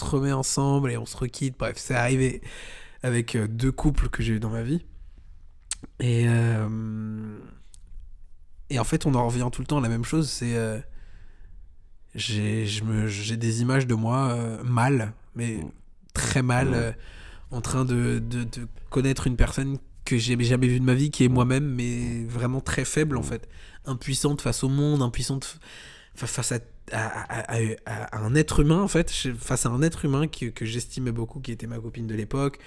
remet ensemble et on se requitte. Bref, c'est arrivé avec 2 couples que j'ai eu dans ma vie. Et en fait, on en revient tout le temps à la même chose, c'est j'ai des images de moi mal, mais très mal, en train de connaître une personne que j'ai jamais vue de ma vie, qui est moi-même, mais vraiment très faible en fait, impuissante face au monde, impuissante face à un être humain en fait, face à un être humain que j'estimais beaucoup, qui était ma copine de l'époque,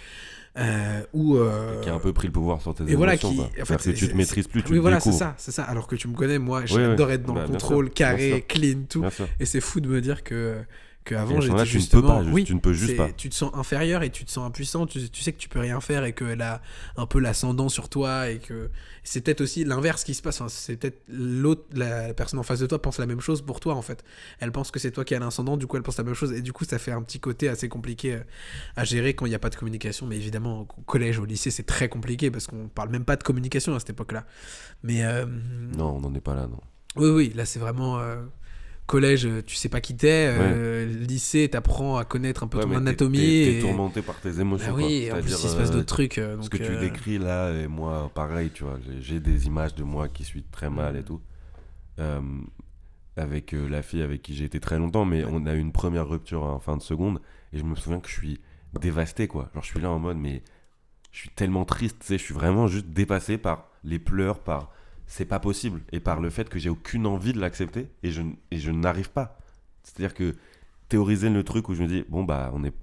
qui a un peu pris le pouvoir sur tes émotions. Voilà, en fait, que tu te maîtrises plus, tu te découvres. c'est ça. Alors que tu me connais, moi, j'adore être dans le contrôle, carré, clean, tout. Et c'est fou de me dire qu'avant j'étais justement, tu ne peux juste pas. Tu te sens inférieur et tu te sens impuissant, tu sais que tu peux rien faire et qu'elle a un peu l'ascendant sur toi, et que c'est peut-être aussi l'inverse qui se passe. Enfin, c'est peut-être la personne en face de toi pense la même chose pour toi en fait. Elle pense que c'est toi qui as l'ascendant, du coup elle pense la même chose, et du coup ça fait un petit côté assez compliqué à gérer quand il n'y a pas de communication. Mais évidemment au collège, au lycée, c'est très compliqué parce qu'on parle même pas de communication à cette époque-là. Mais non, on n'en est pas là, non. Oui, là c'est vraiment collège, tu sais pas qui t'es, lycée, t'apprends à connaître un peu ton anatomie. T'es tourmenté par tes émotions. Bah oui, en plus il se passe d'autres trucs. Ce donc, que tu décris là, et moi pareil, tu vois, j'ai des images de moi qui suis très mal et tout. Avec la fille avec qui j'ai été très longtemps, mais on a eu une première rupture en fin de seconde, et je me souviens que je suis dévasté, quoi. Genre je suis là en mode, mais je suis tellement triste, tu sais, je suis vraiment juste dépassé par les pleurs, par c'est pas possible, et par le fait que j'ai aucune envie de l'accepter, et je n'arrive pas. C'est-à-dire que théoriser le truc où je me dis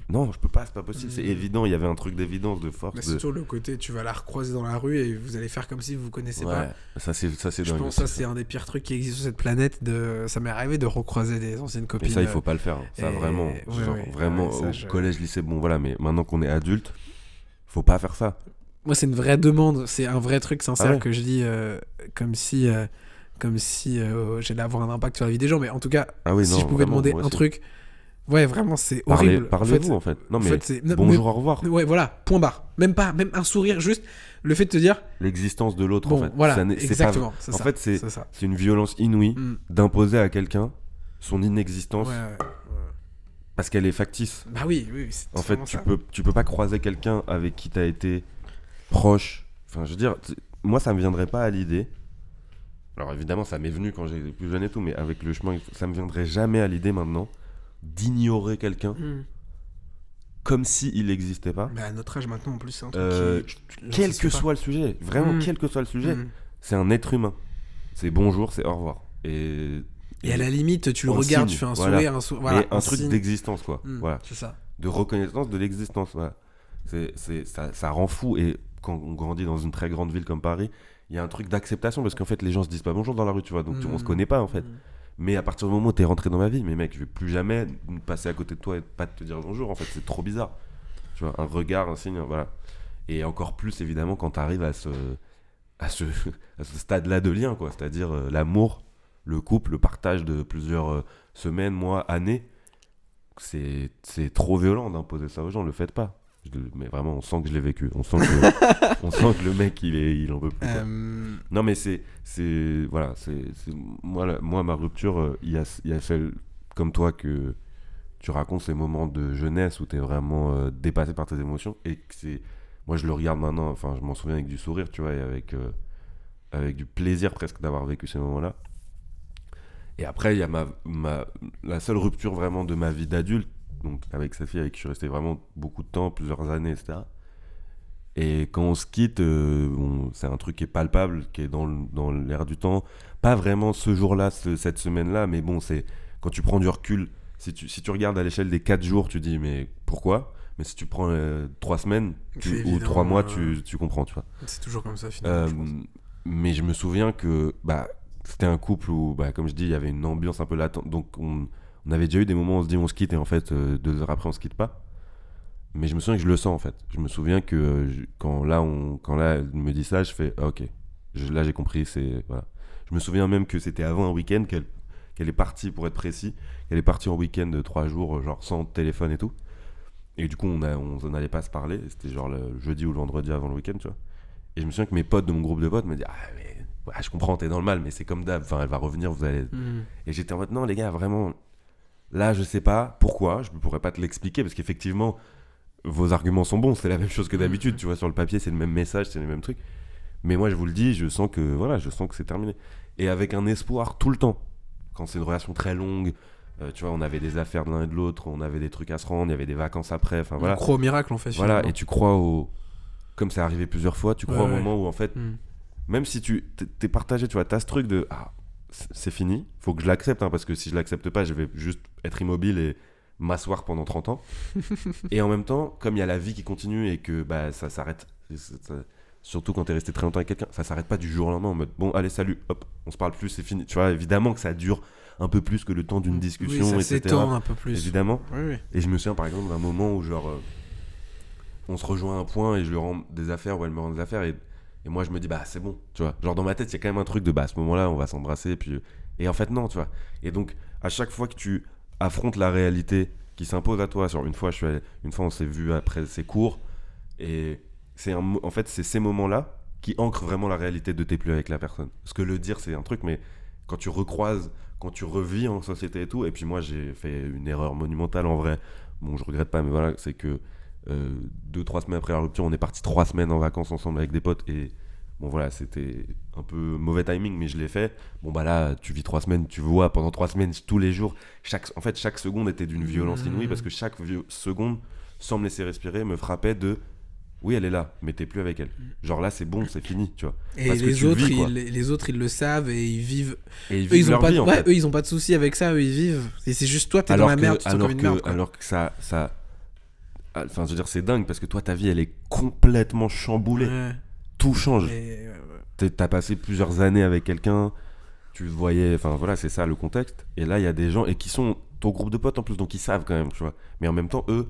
non, je peux pas, c'est pas possible, c'est évident, il y avait un truc d'évidence, de force. Mais c'est toujours le côté, tu vas la recroiser dans la rue et vous allez faire comme si vous connaissez pas. Ça c'est je dingue. pense que ça c'est un des pires trucs qui existent sur cette planète. Ça m'est arrivé de recroiser des anciennes copines. Mais ça il faut pas le faire, ça vraiment. Au collège, lycée, bon voilà, mais maintenant qu'on est adulte, faut pas faire ça. Moi c'est une vraie demande, c'est un vrai truc sincère que je dis, comme si j'allais avoir un impact sur la vie des gens, mais en tout cas, si je pouvais demander un truc, vraiment c'est horrible. Parlez-vous en fait. Non mais bonjour, au revoir. Ouais, voilà, point barre. Même un sourire, juste le fait de te dire l'existence de l'autre, en fait. Voilà, exactement. En fait, c'est une violence inouïe d'imposer à quelqu'un son inexistence. Parce qu'elle est factice. Bah oui. En fait, tu peux pas croiser quelqu'un avec qui t'as été proche. Enfin, je veux dire, moi, ça me viendrait pas à l'idée. Alors évidemment, ça m'est venu quand j'étais plus jeune et tout, mais avec le chemin, ça me viendrait jamais à l'idée maintenant d'ignorer quelqu'un comme s'il n'existait pas. Bah à notre âge maintenant, en plus, c'est un truc quel que soit le sujet, vraiment, quel que soit le sujet, c'est un être humain. C'est bonjour, c'est au revoir. Et à la limite, tu le regardes, tu fais un sourire, un truc d'existence, quoi. Voilà. C'est ça. De reconnaissance de l'existence, voilà. Ça rend fou. Et quand on grandit dans une très grande ville comme Paris, il y a un truc d'acceptation, parce qu'en fait, les gens se disent pas bonjour dans la rue, tu vois, donc on se connaît pas, en fait. Mais à partir du moment où t'es rentré dans ma vie, mais mec, je vais plus jamais passer à côté de toi et pas te dire bonjour, en fait, c'est trop bizarre. Tu vois, un regard, un signe, voilà. Et encore plus, évidemment, quand t'arrives à ce stade-là de lien, quoi, c'est-à-dire l'amour, le couple, le partage de plusieurs semaines, mois, années. C'est trop violent d'imposer ça aux gens, le faites pas. Mais vraiment, on sent que je l'ai vécu. On sent que le mec, il en veut plus. Non, mais voilà, moi, ma rupture, il y a celle comme toi que tu racontes ces moments de jeunesse où t'es vraiment dépassé par tes émotions, et que moi, je le regarde maintenant. Enfin, je m'en souviens avec du sourire, tu vois, et avec du plaisir presque d'avoir vécu ces moments-là. Et après, il y a la seule rupture vraiment de ma vie d'adulte, donc avec sa fille avec qui je suis resté vraiment beaucoup de temps, plusieurs années, etc. Et quand on se quitte, c'est un truc qui est palpable, qui est dans l'air du temps. Pas vraiment ce jour-là, cette semaine-là, mais bon, c'est quand tu prends du recul. Si tu regardes à l'échelle des 4 jours, tu dis mais pourquoi ? Mais si tu prends 3 semaines ou 3 mois, tu comprends, tu vois. C'est toujours comme ça, finalement, je pense. Mais je me souviens que c'était un couple où, comme je dis, il y avait une ambiance un peu latente. Donc on avait déjà eu des moments où on se dit on se quitte, et en fait 2 heures après on se quitte pas. Mais je me souviens que je le sens, en fait. Je me souviens que quand elle me dit ça, je fais ok. Là j'ai compris, voilà. Je me souviens même que c'était avant un week-end qu'elle est partie, pour être précis. Elle est partie en week-end de 3 jours, genre sans téléphone et tout. Et du coup, on n'allait pas se parler. C'était genre le jeudi ou le vendredi avant le week-end, tu vois. Et je me souviens que mes potes de mon groupe de potes me disaient mais ouais, je comprends, t'es dans le mal, mais c'est comme d'hab. Enfin, elle va revenir, vous allez. Et j'étais en mode non, les gars, vraiment. Là, je sais pas pourquoi. Je ne pourrais pas te l'expliquer parce qu'effectivement, vos arguments sont bons. C'est la même chose que d'habitude, tu vois. Sur le papier, c'est le même message, c'est les mêmes trucs. Mais moi, je vous le dis, je sens que c'est terminé. Et avec un espoir tout le temps. Quand c'est une relation très longue. Tu vois, on avait des affaires de l'un et de l'autre, on avait des trucs à se rendre, il y avait des vacances après, enfin voilà. On croit au miracle en fait. Voilà, finalement. Et tu crois comme c'est arrivé plusieurs fois, tu crois au moment où en fait, même si t'es partagé, tu vois, t'as ce truc de c'est fini, faut que je l'accepte, hein, parce que si je l'accepte pas, je vais juste être immobile et m'asseoir pendant 30 ans. Et en même temps, comme il y a la vie qui continue et que ça s'arrête, surtout quand t'es resté très longtemps avec quelqu'un, ça s'arrête pas du jour au lendemain en mode bon, allez, salut, hop, on se parle plus, c'est fini. Tu vois, évidemment que ça dure un peu plus que le temps d'une discussion, ça etc. s'étend un peu plus. Évidemment. Oui. Et je me souviens par exemple d'un moment où genre on se rejoint à un point et je lui rends des affaires ou elle me rend des affaires et moi je me dis c'est bon, tu vois. Genre dans ma tête il y a quand même un truc de à ce moment-là on va s'embrasser et en fait non, tu vois. Et donc à chaque fois que tu affrontes la réalité qui s'impose à toi, genre une fois on s'est vu après ses cours et en fait c'est ces moments-là qui ancrent vraiment la réalité de t'es plus avec la personne. Parce que le dire c'est un truc, mais quand tu recroises, quand tu revis en société et tout, et puis moi j'ai fait une erreur monumentale en vrai, bon je regrette pas mais voilà, c'est que 2-3 semaines après la rupture on est parti 3 semaines en vacances ensemble avec des potes et bon voilà c'était un peu mauvais timing mais je l'ai fait. Bon là tu vis 3 semaines, tu vois pendant 3 semaines tous les jours, chaque seconde était d'une violence inouïe parce que chaque seconde sans me laisser respirer me frappait de oui elle est là mais t'es plus avec elle, genre là c'est bon, c'est fini, tu vois. Et parce les autres les autres ils le savent et ils vivent eux ils ont pas eux ils ont pas de soucis avec ça, eux ils vivent et c'est juste toi t'es dans la merde, tu te sens comme une merde quoi. Alors que ça enfin je veux dire c'est dingue parce que toi ta vie elle est complètement chamboulée, tout change t'as passé plusieurs années avec quelqu'un, tu te voyais, enfin voilà c'est ça le contexte, et là il y a des gens et qui sont ton groupe de potes en plus donc ils savent quand même, tu vois, mais en même temps eux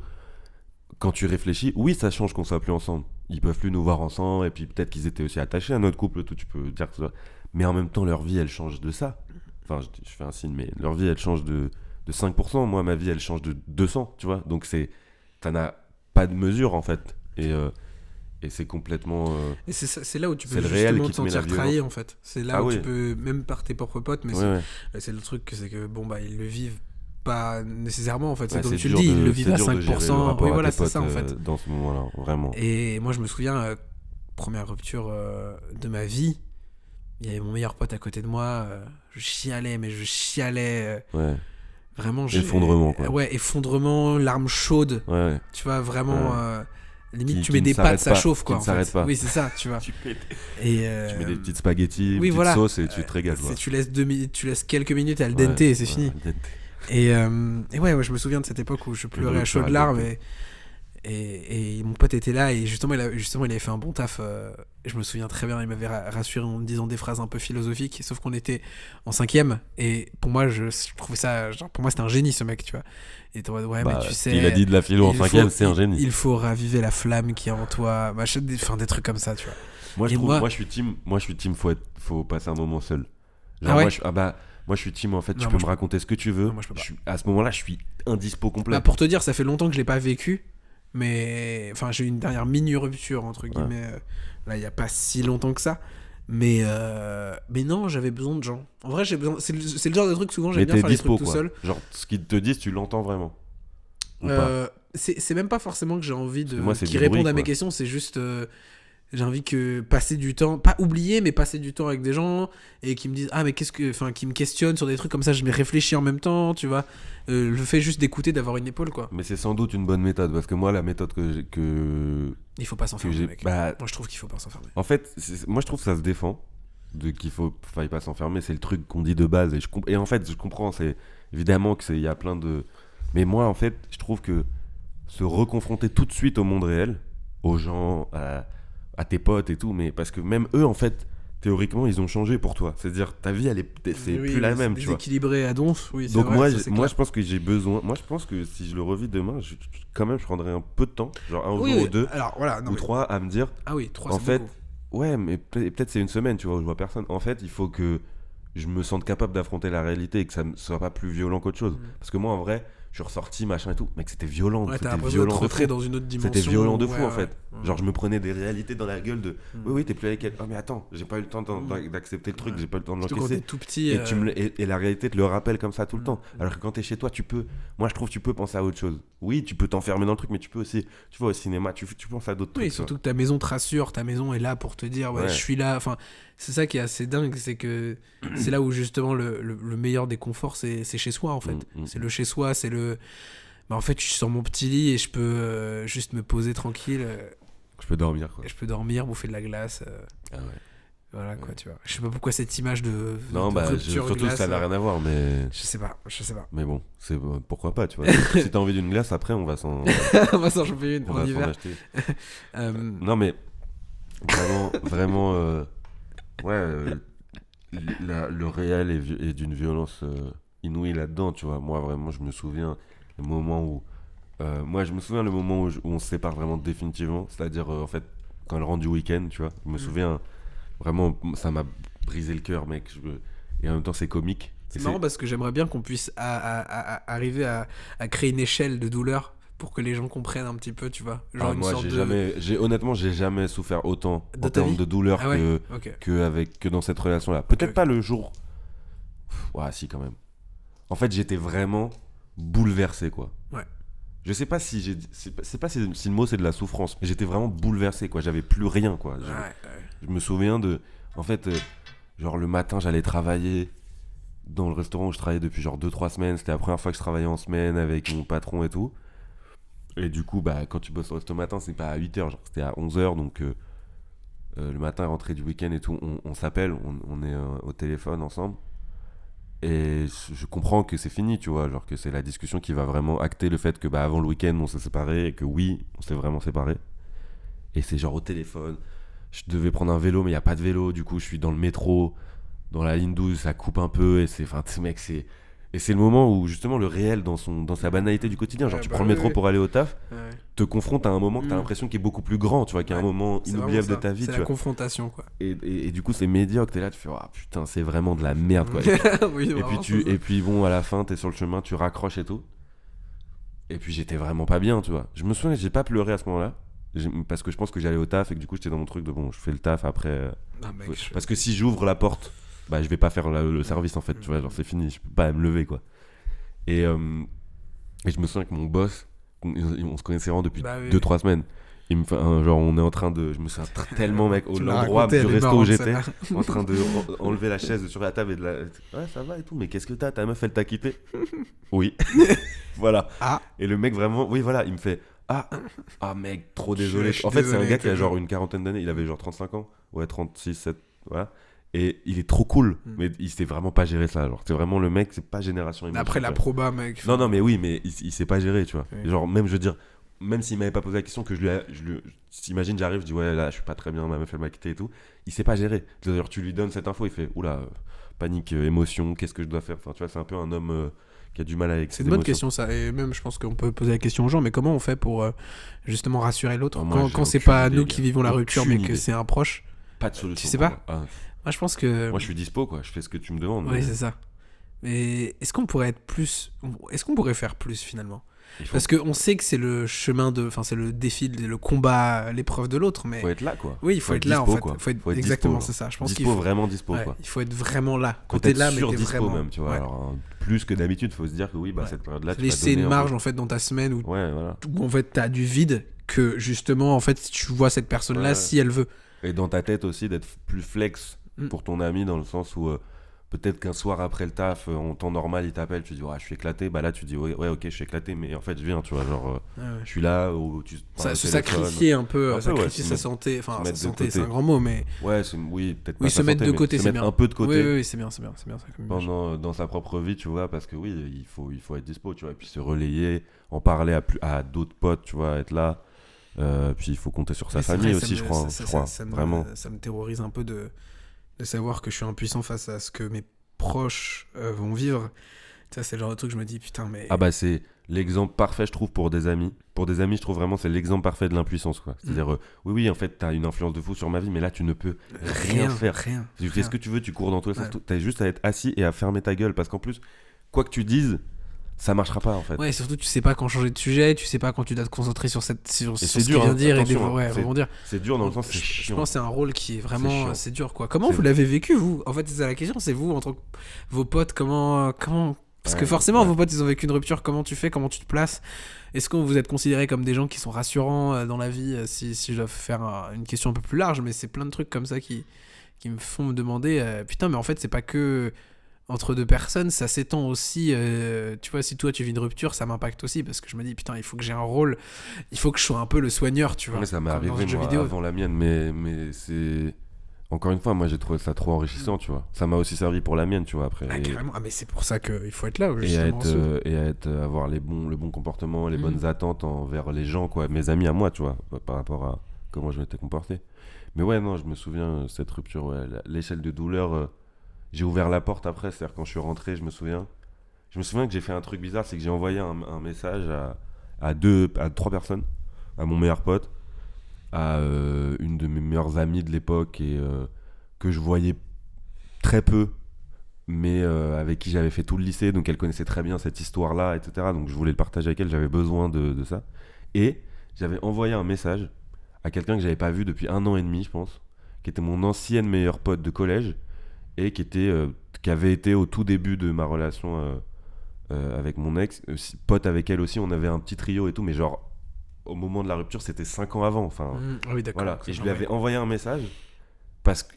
quand tu réfléchis, oui ça change qu'on soit plus ensemble, ils peuvent plus nous voir ensemble et puis peut-être qu'ils étaient aussi attachés à notre couple, tout tu peux dire que ça, mais en même temps leur vie elle change de ça, enfin je fais un signe mais leur vie elle change de 5%, moi ma vie elle change de 200, tu vois, donc t'en as pas de mesure en fait et c'est complètement et c'est là où tu peux justement te sentir trahi en fait, c'est là où tu peux même par tes propres potes, mais c'est le truc, c'est que ils le vivent pas nécessairement en fait, c'est comme tu le dis, ils le vivent à 5%, oui voilà c'est ça en fait dans ce moment-là vraiment. Et moi je me souviens première rupture de ma vie, il y avait mon meilleur pote à côté de moi, je chialais vraiment effondrement quoi. Ouais, effondrement, larmes chaudes, tu vois vraiment limite tu mets des pâtes ça chauffe quoi, qui ne s'arrête pas. Oui c'est ça, tu vois. tu mets des petites spaghettis, oui, petites sauces et tu te régales. Tu laisses quelques minutes al dente et c'est fini. Et ouais, je me souviens de cette époque où je pleurais à chaudes larmes et mon pote était là et justement il avait fait un bon taf. Et je me souviens très bien, il m'avait rassuré en me disant des phrases un peu philosophiques, sauf qu'on était en 5ème et pour moi je trouvais ça, genre pour moi c'était un génie ce mec, tu vois. Et mais tu sais, il a dit de la philo en 5ème, c'est un génie. Il faut raviver la flamme qui est en toi, des trucs comme ça, tu vois. Moi je suis team faut passer un moment seul. Genre, moi je suis team en fait, tu peux me raconter ce que tu veux. Moi, je peux pas. À ce moment-là, je suis indispo complet. Pour te dire, ça fait longtemps que je l'ai pas vécu, mais enfin j'ai eu une dernière mini rupture entre guillemets là il y a pas si longtemps que ça. Mais non, j'avais besoin de gens. En vrai, j'ai besoin. C'est le genre de truc souvent j'aime bien faire les trucs tout seul. Genre ce qu'ils te disent, tu l'entends vraiment. C'est même pas forcément que j'ai envie qu'ils répondent à mes questions, c'est juste j'ai envie que passer du temps, pas oublier, mais passer du temps avec des gens et qui me disent mais qui me questionnent sur des trucs comme ça, je m'y réfléchis en même temps, tu vois. Le fait juste d'écouter, d'avoir une épaule quoi. Mais c'est sans doute une bonne méthode parce que moi la méthode que il faut pas s'enfermer, mec. Moi je trouve qu'il faut pas s'enfermer. En fait, moi je trouve que ça se défend de qu'il faille pas s'enfermer, c'est le truc qu'on dit de base et en fait je comprends, c'est évidemment que il y a plein de, mais moi en fait je trouve que se reconfronter tout de suite au monde réel, aux gens, à tes potes et tout, mais parce que même eux en fait théoriquement ils ont changé pour toi, c'est-à-dire ta vie c'est plus la même, tu vois, déséquilibré à donf. Oui, donc vrai, moi je pense que j'ai besoin, moi je pense que si je le revis demain je prendrais un peu de temps, genre un jour ou deux, alors, voilà, ou 3 à me dire 3 en fait beaucoup. Ouais, mais peut-être c'est une semaine, tu vois, où je vois personne. En fait il faut que je me sente capable d'affronter la réalité et que ça ne soit pas plus violent qu'autre chose, parce que moi en vrai Je suis ressorti, machin et tout. Mec, c'était violent. Ouais, c'était violent de fou. Dans une autre dimension. C'était violent de fou, en fait. Genre, je me prenais des réalités dans la gueule de oui, t'es plus avec elle. Oh, mais attends, j'ai pas eu le temps d'accepter le truc, j'ai pas eu le temps de l'encaisser. Tout petit. Et la réalité te le rappelle comme ça tout le temps. Alors que quand t'es chez toi, moi, je trouve que tu peux penser à autre chose. Oui, tu peux t'enfermer dans le truc, mais tu peux aussi, tu vas au cinéma, tu penses à d'autres trucs. Oui, surtout que ta maison te rassure, ta maison est là pour te dire, je suis là. Enfin, c'est ça qui est assez dingue, c'est que c'est là où justement le meilleur des conforts, c'est chez soi, en fait. C'est le chez soi, c'est le. En fait, je suis sur mon petit lit et je peux juste me poser tranquille. Je peux dormir, quoi. Je peux dormir, bouffer de la glace. Ah ouais. Voilà, quoi, tu vois. Je sais pas pourquoi cette image de. Non, de rupture surtout glace, ça n'a rien à voir, mais. Je sais pas. Mais bon, pourquoi pas, tu vois. Si t'as envie d'une glace, après, on va s'en. On va s'en choper une en hiver. Non, mais. Vraiment. Le réel est d'une violence inouïe là-dedans, tu vois. Moi, vraiment, je me souviens le moment où on se sépare vraiment définitivement, c'est-à-dire en fait quand elle rentre du week-end, tu vois. Je me souviens vraiment, ça m'a brisé le cœur, mec. Et en même temps, c'est comique. C'est marrant parce que j'aimerais bien qu'on puisse arriver à créer une échelle de douleur pour que les gens comprennent un petit peu, tu vois. Genre moi, honnêtement, j'ai jamais souffert autant en termes de douleur que dans cette relation-là. Peut-être pas le jour. Ouais, si, quand même. En fait, j'étais vraiment bouleversé, quoi. Ouais. Je sais pas si c'est pas si le mot c'est de la souffrance, mais j'étais vraiment bouleversé, quoi. J'avais plus rien, quoi. Je me souviens en fait, genre le matin, j'allais travailler dans le restaurant où je travaillais depuis genre 2-3 semaines. C'était la première fois que je travaillais en semaine avec mon patron et tout. Et du coup, quand tu bosses au resto matin, c'est pas à 8h, genre c'était à 11h, donc le matin, rentrée du week-end et tout, on s'appelle, on est au téléphone ensemble. Et je comprends que c'est fini, tu vois, genre que c'est la discussion qui va vraiment acter le fait que avant le week-end on s'est séparés et que oui, on s'est vraiment séparés. Et c'est genre au téléphone, je devais prendre un vélo mais il n'y a pas de vélo, du coup je suis dans le métro, dans la ligne 12, ça coupe un peu et c'est le moment où justement le réel dans sa banalité du quotidien, genre tu prends le métro pour aller au taf, te confronte à un moment que t'as l'impression qu'il est beaucoup plus grand, tu vois, qu'il y a un moment inoubliable de ta vie, c'est tu la vois. confrontation, quoi. Et du coup c'est médiocre, t'es là, tu fais putain, c'est vraiment de la merde, quoi. Et puis bon, à la fin t'es sur le chemin, tu raccroches et tout. Et puis j'étais vraiment pas bien, tu vois. Je me souviens que j'ai pas pleuré à ce moment-là, parce que je pense que j'allais au taf et que du coup j'étais dans mon truc de bon, je fais le taf après. Parce que si j'ouvre la porte, je vais pas faire le service, en fait, tu vois, genre c'est fini, je peux pas me lever, quoi. Et je me souviens que mon boss, on se connaissait vraiment depuis 2-3 semaines. Il me fait genre on est en train de, je me souviens tellement, mec, au l'endroit du resto où j'étais, en train de enlever la chaise sur la table et de la, ouais, ça va et tout, mais qu'est-ce que ta meuf elle t'a quitté? Oui. Voilà. Et le mec vraiment, oui, voilà, il me fait mec, trop désolé. En fait, c'est un gars qui a genre une quarantaine d'années, il avait genre 35 ans, ouais, 36, 7, voilà. Et il est trop cool, mais il sait vraiment pas gérer ça. Genre, c'est vraiment le mec, c'est pas génération émotion. Après la proba, mec. Non, mais oui, mais il sait pas gérer, tu vois. Oui. Genre, même, je veux dire, même s'il m'avait pas posé la question, que t'imagines, j'arrive, je dis, ouais, là, je suis pas très bien, ma meuf, elle m'a quitté et tout. Il sait pas gérer. D'ailleurs, tu lui donnes cette info, il fait, oula, panique, émotion, qu'est-ce que je dois faire? Enfin, tu vois, c'est un peu un homme qui a du mal avec ses émotions. C'est une bonne question, ça. Et même, je pense qu'on peut poser la question aux gens, mais comment on fait pour justement rassurer l'autre quand c'est pas nous qui vivons la rupture, mais que c'est un proche? Pas de solution. Tu sais pas? Moi, je pense que. Moi, je suis dispo, quoi. Je fais ce que tu me demandes. Oui, c'est ça. Mais est-ce qu'on pourrait être plus. Est-ce qu'on pourrait faire plus, finalement? Parce qu'on sait que c'est le chemin de. Enfin, c'est le défi, le combat, l'épreuve de l'autre. Mais. Faut être là, quoi. Oui, il faut être là, en fait. Faut être exactement, dispo, c'est ça. Je pense qu'il faut. Vraiment dispo, quoi. Il faut être vraiment là. Quand t'es là, mais t'es vraiment. Même, tu vois. Ouais. Alors, plus que d'habitude, faut se dire que oui, cette période-là, tu vas laisser une marge, en fait, dans ta semaine où en fait, t'as du vide que, justement, en fait, tu vois cette personne-là si elle veut. Et dans ta tête aussi, d'être plus flex pour ton ami, dans le sens où peut-être qu'un soir après le taf, en temps normal, il t'appelle, tu dis je suis éclaté, là tu dis ouais, ok, je suis éclaté, mais en fait je viens, tu vois, genre je suis là, ou tu se sacrifier un peu, sacrifier sa santé, enfin sa santé c'est un grand mot, mais peut-être pas se mettre de côté, c'est bien, un peu de côté, oui, c'est bien ça dans sa propre vie, tu vois, parce que oui, il faut être dispo, tu vois, et puis se relayer, en parler à d'autres potes, tu vois, être là. Puis il faut compter sur sa famille aussi, je crois. Vraiment. Ça me terrorise un peu de savoir que je suis impuissant face à ce que mes proches vont vivre. Ça, c'est le genre de truc que je me dis, putain, mais. C'est l'exemple parfait, je trouve, pour des amis. Pour des amis, je trouve vraiment c'est l'exemple parfait de l'impuissance, quoi. C'est-à-dire, oui, en fait, t'as une influence de fou sur ma vie, mais là, tu ne peux rien faire. Tu fais ce que tu veux, tu cours dans tous les sens. T'as juste à être assis et à fermer ta gueule, parce qu'en plus, quoi que tu dises, ça marchera pas en fait. Ouais, surtout tu sais pas quand changer de sujet, tu sais pas quand tu dois te concentrer sur ce qu'il dur, vient de dire attention, et rebondir. C'est dur dans le sens, c'est chiant. Je pense que c'est un rôle qui est vraiment assez dur quoi. Comment vous l'avez vécu vous? En fait, c'est ça la question, c'est vous entre vos potes, comment parce que forcément vos potes ils ont vécu une rupture, comment tu fais, comment tu te places? Est-ce que vous êtes considérés comme des gens qui sont rassurants dans la vie si je dois faire une question un peu plus large, mais c'est plein de trucs comme ça qui me font me demander putain, mais en fait, c'est pas que entre deux personnes, ça s'étend aussi. Tu vois, si toi tu vis une rupture, ça m'impacte aussi parce que je me dis putain, il faut que j'ai un rôle, il faut que je sois un peu le soigneur, tu vois. Mais ça m'est arrivé moi, avant la mienne, mais c'est encore une fois, moi j'ai trouvé ça trop enrichissant, tu vois. Ça m'a aussi servi pour la mienne, tu vois, après. Carrément. Ah, mais c'est pour ça qu'il faut être là, avoir le bon comportement, les bonnes attentes envers les gens, quoi, mes amis à moi, tu vois, par rapport à comment je m'étais comporté. Mais ouais, non, je me souviens, cette rupture, ouais, l'échelle de douleur. J'ai ouvert la porte après, c'est-à-dire quand je suis rentré, je me souviens que j'ai fait un truc bizarre, c'est que j'ai envoyé un message à 3 personnes, à mon meilleur pote, à une de mes meilleures amies de l'époque et que je voyais très peu, mais avec qui j'avais fait tout le lycée, donc elle connaissait très bien cette histoire-là, etc. Donc je voulais le partager avec elle, j'avais besoin de ça. Et j'avais envoyé un message à quelqu'un que j'avais pas vu depuis 1 an et demi, je pense, qui était mon ancienne meilleure pote de collège, et qui avait été au tout début de ma relation avec mon ex, pote avec elle aussi, on avait un petit trio et tout, mais genre au moment de la rupture c'était 5 ans avant, enfin oui, d'accord, voilà. Et je lui avais envoyé un message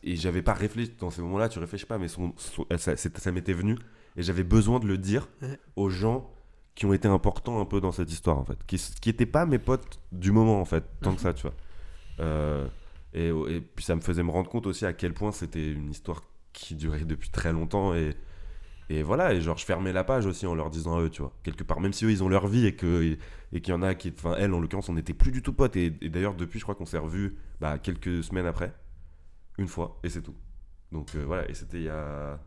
et j'avais pas réfléchi, dans ces moments là tu réfléchis pas, mais ça m'était venu et j'avais besoin de le dire aux gens qui ont été importants un peu dans cette histoire en fait, qui étaient pas mes potes du moment en fait, tant que ça, tu vois. Et puis ça me faisait me rendre compte aussi à quel point c'était une histoire qui durait depuis très longtemps et voilà, et genre je fermais la page aussi en leur disant à eux, tu vois, quelque part, même si eux ils ont leur vie et qu'il y en a qui, enfin elle en l'occurrence, on n'était plus du tout potes et d'ailleurs depuis je crois qu'on s'est revus quelques semaines après, une fois, et c'est tout. Donc voilà, et c'était il y a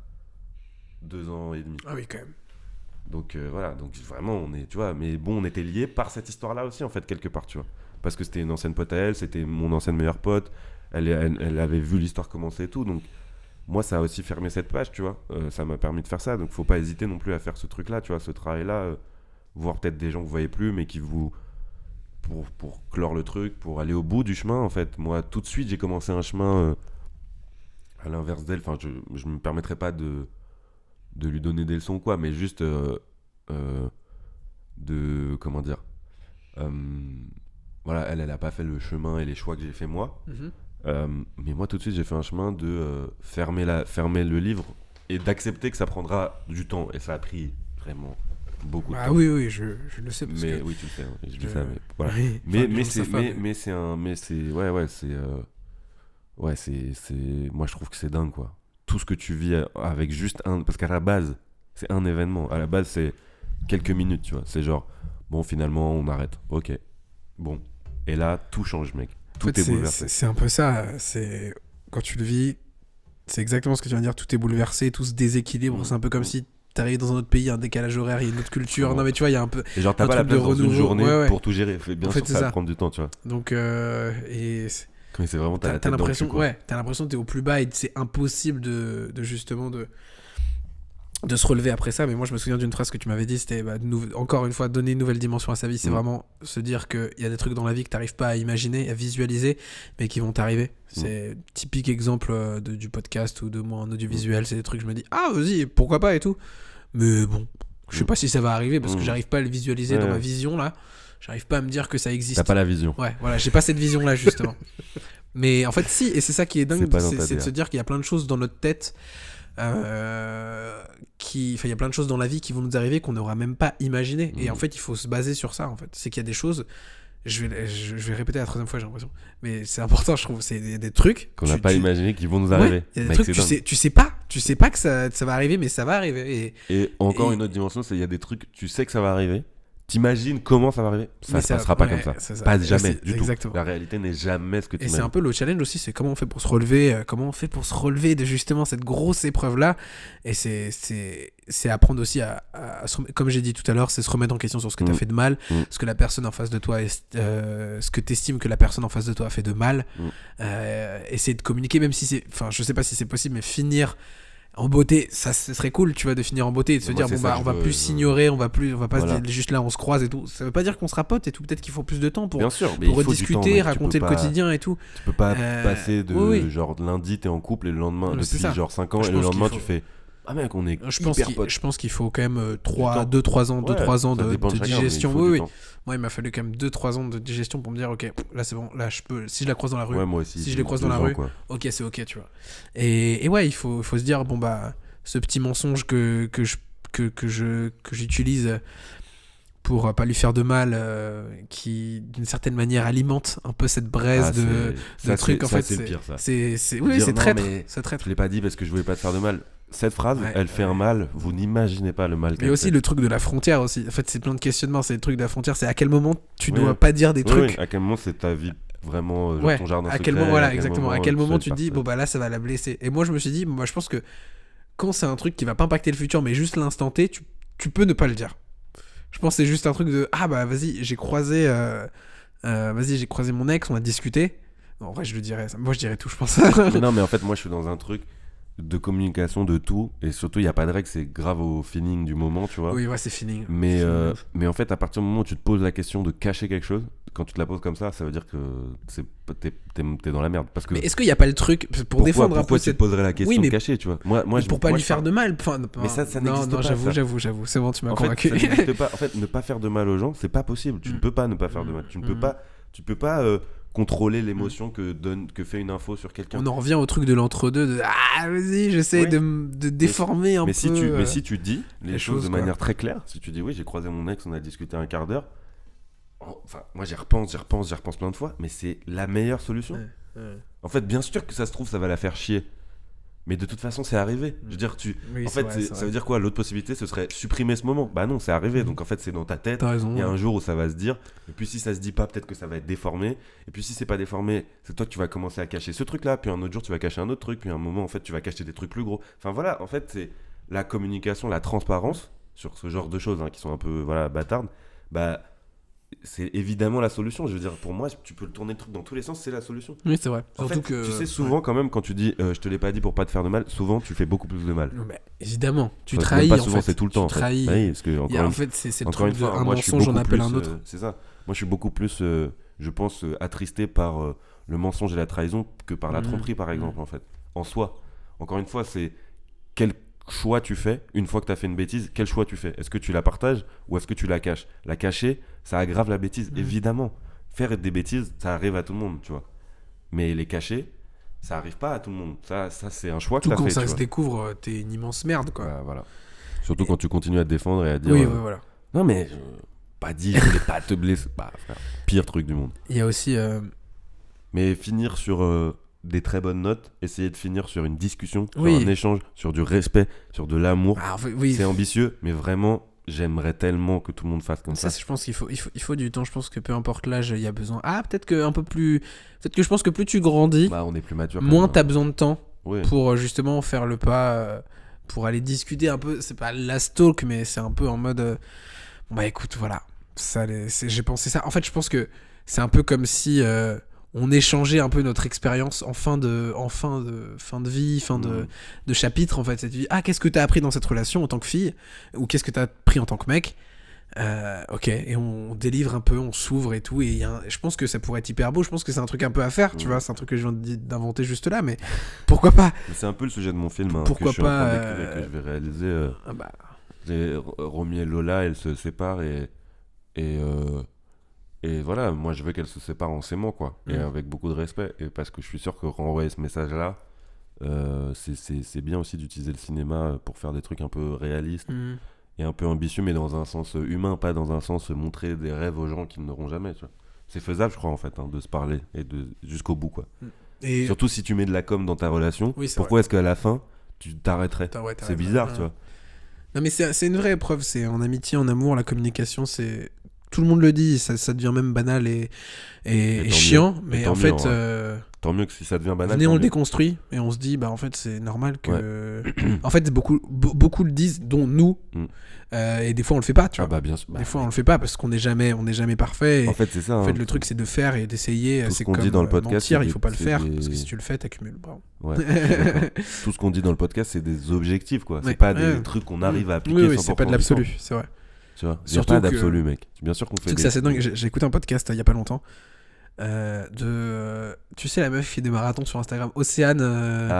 2 ans et demi. Ah oui, quand même. Donc voilà, donc vraiment on est, tu vois, mais bon, on était liés par cette histoire là aussi en fait, quelque part, tu vois, parce que c'était une ancienne pote à elle, c'était mon ancienne meilleure pote, elle avait vu l'histoire commencer et tout, donc moi ça a aussi fermé cette page, tu vois, ça m'a permis de faire ça, donc faut pas hésiter non plus à faire ce truc là, tu vois, ce travail là, voir peut-être des gens que vous voyez plus mais qui vous pour clore le truc, pour aller au bout du chemin en fait. Moi tout de suite j'ai commencé un chemin à l'inverse d'elle, enfin je me permettrai pas de lui donner des leçons quoi, mais juste de comment dire, voilà, elle a pas fait le chemin et les choix que j'ai fait moi. Mais moi tout de suite j'ai fait un chemin de fermer le livre et d'accepter que ça prendra du temps, et ça a pris vraiment beaucoup de temps. Ah oui, je le sais parce mais que oui, tu le sais, je dis ça, mais voilà. Oui, c'est moi je trouve que c'est dingue quoi. Tout ce que tu vis avec juste parce qu'à la base c'est un événement, à la base c'est quelques minutes, tu vois, c'est genre bon finalement on arrête, ok, bon, et là tout change mec. Tout est bouleversé. C'est un peu ça. C'est quand tu le vis, c'est exactement ce que tu viens de dire. Tout est bouleversé, tout se déséquilibre. C'est un peu comme si t'arrives dans un autre pays, un décalage horaire, il y a une autre culture. Non mais tu vois, il y a un peu. Et genre t'as pas la place dans une journée pour tout gérer. Bien sûr, ça va prendre du temps, tu vois. Donc c'est vraiment t'as l'impression, t'as l'impression que t'es au plus bas et c'est impossible de justement de se relever après ça. Mais moi je me souviens d'une phrase que tu m'avais dit, c'était encore une fois donner une nouvelle dimension à sa vie. C'est vraiment se dire qu'il y a des trucs dans la vie que t'arrives pas à imaginer, à visualiser, mais qui vont t'arriver. C'est typique exemple du podcast ou de moi en audiovisuel. C'est des trucs que je me dis vas-y, pourquoi pas et tout, mais bon je sais pas si ça va arriver parce que j'arrive pas à le visualiser dans ma vision là. J'arrive pas à me dire que ça existe. T'as pas la vision. Ouais, voilà, j'ai pas cette vision là justement. Mais en fait si, et c'est ça qui est dingue, c'est de se dire qu'il y a plein de choses dans notre tête, il y a plein de choses dans la vie qui vont nous arriver qu'on n'aura même pas imaginé. Et en fait il faut se baser sur ça en fait. C'est qu'il y a des choses, je vais répéter la 3e fois j'ai l'impression, mais c'est important je trouve, c'est des trucs qu'on n'a pas imaginé qui vont nous arriver. Il y a des trucs tu sais pas que ça va arriver, mais ça va arriver. Et encore une autre dimension, c'est il y a des trucs tu sais que ça va arriver, t'imagines comment ça va arriver, ça se passera pas comme ça. Pas jamais du tout. La réalité n'est jamais ce que tu imagines. Et c'est un peu le challenge aussi, c'est comment on fait pour se relever, de justement cette grosse épreuve là. Et c'est apprendre aussi à comme j'ai dit tout à l'heure, c'est se remettre en question sur ce que t'as fait de mal, ce que la personne en face de toi ce que t'estimes que la personne en face de toi a fait de mal. Essayer de communiquer, même si je sais pas si c'est possible, mais finir En beauté, ça ce serait cool, tu vois, de finir en beauté et de se dire on va plus s'ignorer, on va pas se dire juste là on se croise et tout. Ça veut pas dire qu'on sera potes et tout, peut-être qu'il faut plus de temps pour rediscuter, raconter le quotidien et tout. Tu peux pas passer de genre lundi t'es en couple et le lendemain depuis genre 5 ans et le lendemain tu fais ah mec on est hyper potes. Je pense qu'il faut quand même 2-3 ans de digestion. Oui. Moi il m'a fallu quand même 2-3 ans de digestion pour me dire ok là c'est bon, là je peux, si je la croise dans la rue, moi aussi, si je les croise dans la rue, ok c'est ok tu vois. Et ouais il faut se dire bon bah ce petit mensonge que j'utilise pour pas lui faire de mal, qui d'une certaine manière alimente un peu cette braise de trucs en fait c'est le pire ça. C'est traître. Je l'ai pas dit parce que je voulais pas te faire de mal. Cette phrase, elle fait un mal, vous n'imaginez pas le mal qu'elle fait. Mais aussi le truc de la frontière aussi. En fait, c'est plein de questionnements, c'est le truc de la frontière, c'est à quel moment tu dois pas dire des trucs. À quel moment c'est ta vie vraiment ton jardin secret. Exactement. À quel moment tu te dis bon bah là ça va la blesser. Et moi je me suis dit moi je pense que quand c'est un truc qui va pas impacter le futur mais juste l'instant T, tu peux ne pas le dire. Je pense que c'est juste un truc de ah bah vas-y, j'ai croisé mon ex, on a discuté. Non, en vrai, je le dirais. Moi, je dirais tout, je pense. Mais non, mais en fait, moi, je suis dans un truc de communication de tout. Et surtout, il n'y a pas de règle, c'est grave au feeling du moment, tu vois. Oui, ouais, c'est feeling. Mais en fait, à partir du moment où tu te poses la question de cacher quelque chose, quand tu te la poses comme ça veut dire que t'es dans la merde. Parce que mais est-ce qu'il n'y a pas le truc pour défendre un peu pourquoi tu te poserais la question de cacher, tu vois. Moi, pour pas lui faire de mal. Mais ça n'existe pas. J'avoue. C'est bon, tu m'as convaincu. En fait, ne pas faire de mal aux gens, c'est pas possible. Tu ne peux pas ne pas faire de mal. Tu peux pas contrôler l'émotion que fait une info sur quelqu'un. On en revient au truc de l'entre-deux de ah vas-y j'essaie de déformer un peu. Mais si tu dis les choses de manière très claire, si tu dis oui j'ai croisé mon ex, on a discuté un quart d'heure, enfin moi j'y repense plein de fois, mais c'est la meilleure solution. En fait bien sûr que ça se trouve ça va la faire chier, mais de toute façon c'est arrivé. Je veux dire ça veut dire quoi? L'autre possibilité ce serait supprimer ce moment. Bah non, c'est arrivé. Donc en fait c'est dans ta tête. Il y a un jour où ça va se dire, et puis si ça se dit pas, peut-être que ça va être déformé, et puis si c'est pas déformé, c'est toi que tu vas commencer à cacher ce truc là, puis un autre jour tu vas cacher un autre truc, puis un moment en fait tu vas cacher des trucs plus gros. Enfin voilà, en fait c'est la communication, la transparence sur ce genre de choses qui sont un peu bâtardes. Bah c'est évidemment la solution. Je veux dire, pour moi, tu peux le tourner le truc dans tous les sens, c'est la solution. Oui, c'est vrai. Surtout que tu sais, souvent quand même, quand tu dis je te l'ai pas dit pour pas te faire de mal, souvent tu fais beaucoup plus de mal. Mais évidemment, tu trahis. Pas souvent, c'est tout le temps. Tu trahis. Bah oui, parce que en fait, c'est le truc d'un mensonge, on appelle un autre. C'est ça. Moi, je suis beaucoup plus, je pense, attristé par le mensonge et la trahison que par la tromperie, par exemple, en fait. En soi. Encore une fois, c'est quel choix tu fais une fois que tu as fait une bêtise. Quel choix tu fais? Est-ce que tu la partages ou est-ce que tu la caches? La cacher, ça aggrave la bêtise, évidemment. Faire des bêtises, ça arrive à tout le monde, tu vois. Mais les cacher, ça arrive pas à tout le monde. Ça c'est un choix que tu as fait. Tout quand ça se découvre, t'es une immense merde, quoi. Voilà. Surtout quand tu continues à te défendre et à dire... Oui, voilà. Non, mais... pas dit, je voulais pas te blesser. Bah, frère, pire truc du monde. Il y a aussi... Mais finir sur... des très bonnes notes, essayer de finir sur une discussion, sur un échange, sur du respect, sur de l'amour. C'est ambitieux, mais vraiment, j'aimerais tellement que tout le monde fasse comme ça. Je pense qu'il faut du temps. Je pense que peu importe l'âge, il y a besoin. Peut-être que un peu plus. Peut-être que je pense que plus tu grandis, on est plus mature. Moins t'as besoin de temps pour justement faire le pas, pour aller discuter un peu. C'est pas la stalk, mais c'est un peu en mode. Écoute, voilà. J'ai pensé ça. En fait, je pense que c'est un peu comme si. On échangeait un peu notre expérience en fin de vie, fin de chapitre en fait. Tu dis qu'est-ce que t'as appris dans cette relation en tant que fille, ou qu'est-ce que t'as appris en tant que mec. Ok, et on délivre un peu, on s'ouvre et tout, et je pense que ça pourrait être hyper beau. Je pense que c'est un truc un peu à faire, tu vois. C'est un truc que je viens d'inventer juste là, mais pourquoi pas. C'est un peu le sujet de mon film pourquoi que je suis pas, en train d'écrire et que je vais réaliser. Romy et Lola, elles se séparent et voilà, moi je veux qu'elle se sépare en s'aimant, quoi, et avec beaucoup de respect, et parce que je suis sûr que renvoyer ce message là c'est bien aussi d'utiliser le cinéma pour faire des trucs un peu réalistes et un peu ambitieux, mais dans un sens humain, pas dans un sens montrer des rêves aux gens qu'ils n'auront jamais, tu vois. C'est faisable, je crois, en fait, de se parler et jusqu'au bout, quoi. Et surtout si tu mets de la com dans ta relation, pourquoi est-ce qu'à la fin tu t'arrêterais? C'est bizarre, tu vois. Non, mais c'est une vraie épreuve. C'est en amitié, en amour, la communication, c'est... Tout le monde le dit, ça devient même banal et chiant, mais en fait... Tant mieux que si ça devient banal. Venez, on le déconstruit et on se dit, bah en fait, c'est normal que. En fait, beaucoup le disent, dont nous. Et des fois, on le fait pas, tu vois. Bah, bien sûr. Des fois, on le fait pas parce qu'on n'est jamais parfait. Et en fait, c'est ça. En fait, le truc, c'est de faire et d'essayer. Tout c'est ce qu'on comme dit dans le podcast, mentir, il faut pas le faire parce que si tu le fais, t'accumules. Bravo. Ouais. Tout ce qu'on dit dans le podcast, c'est des objectifs, quoi. C'est pas des trucs qu'on arrive à appliquer. Oui, c'est pas de l'absolu, c'est vrai. Tu vois, il n'y a pas d'absolu, mec. Bien sûr qu'on fait des... ça, c'est dingue. J'ai écouté un podcast il y a pas longtemps. Tu sais, la meuf qui fait des marathons sur Instagram, Océane.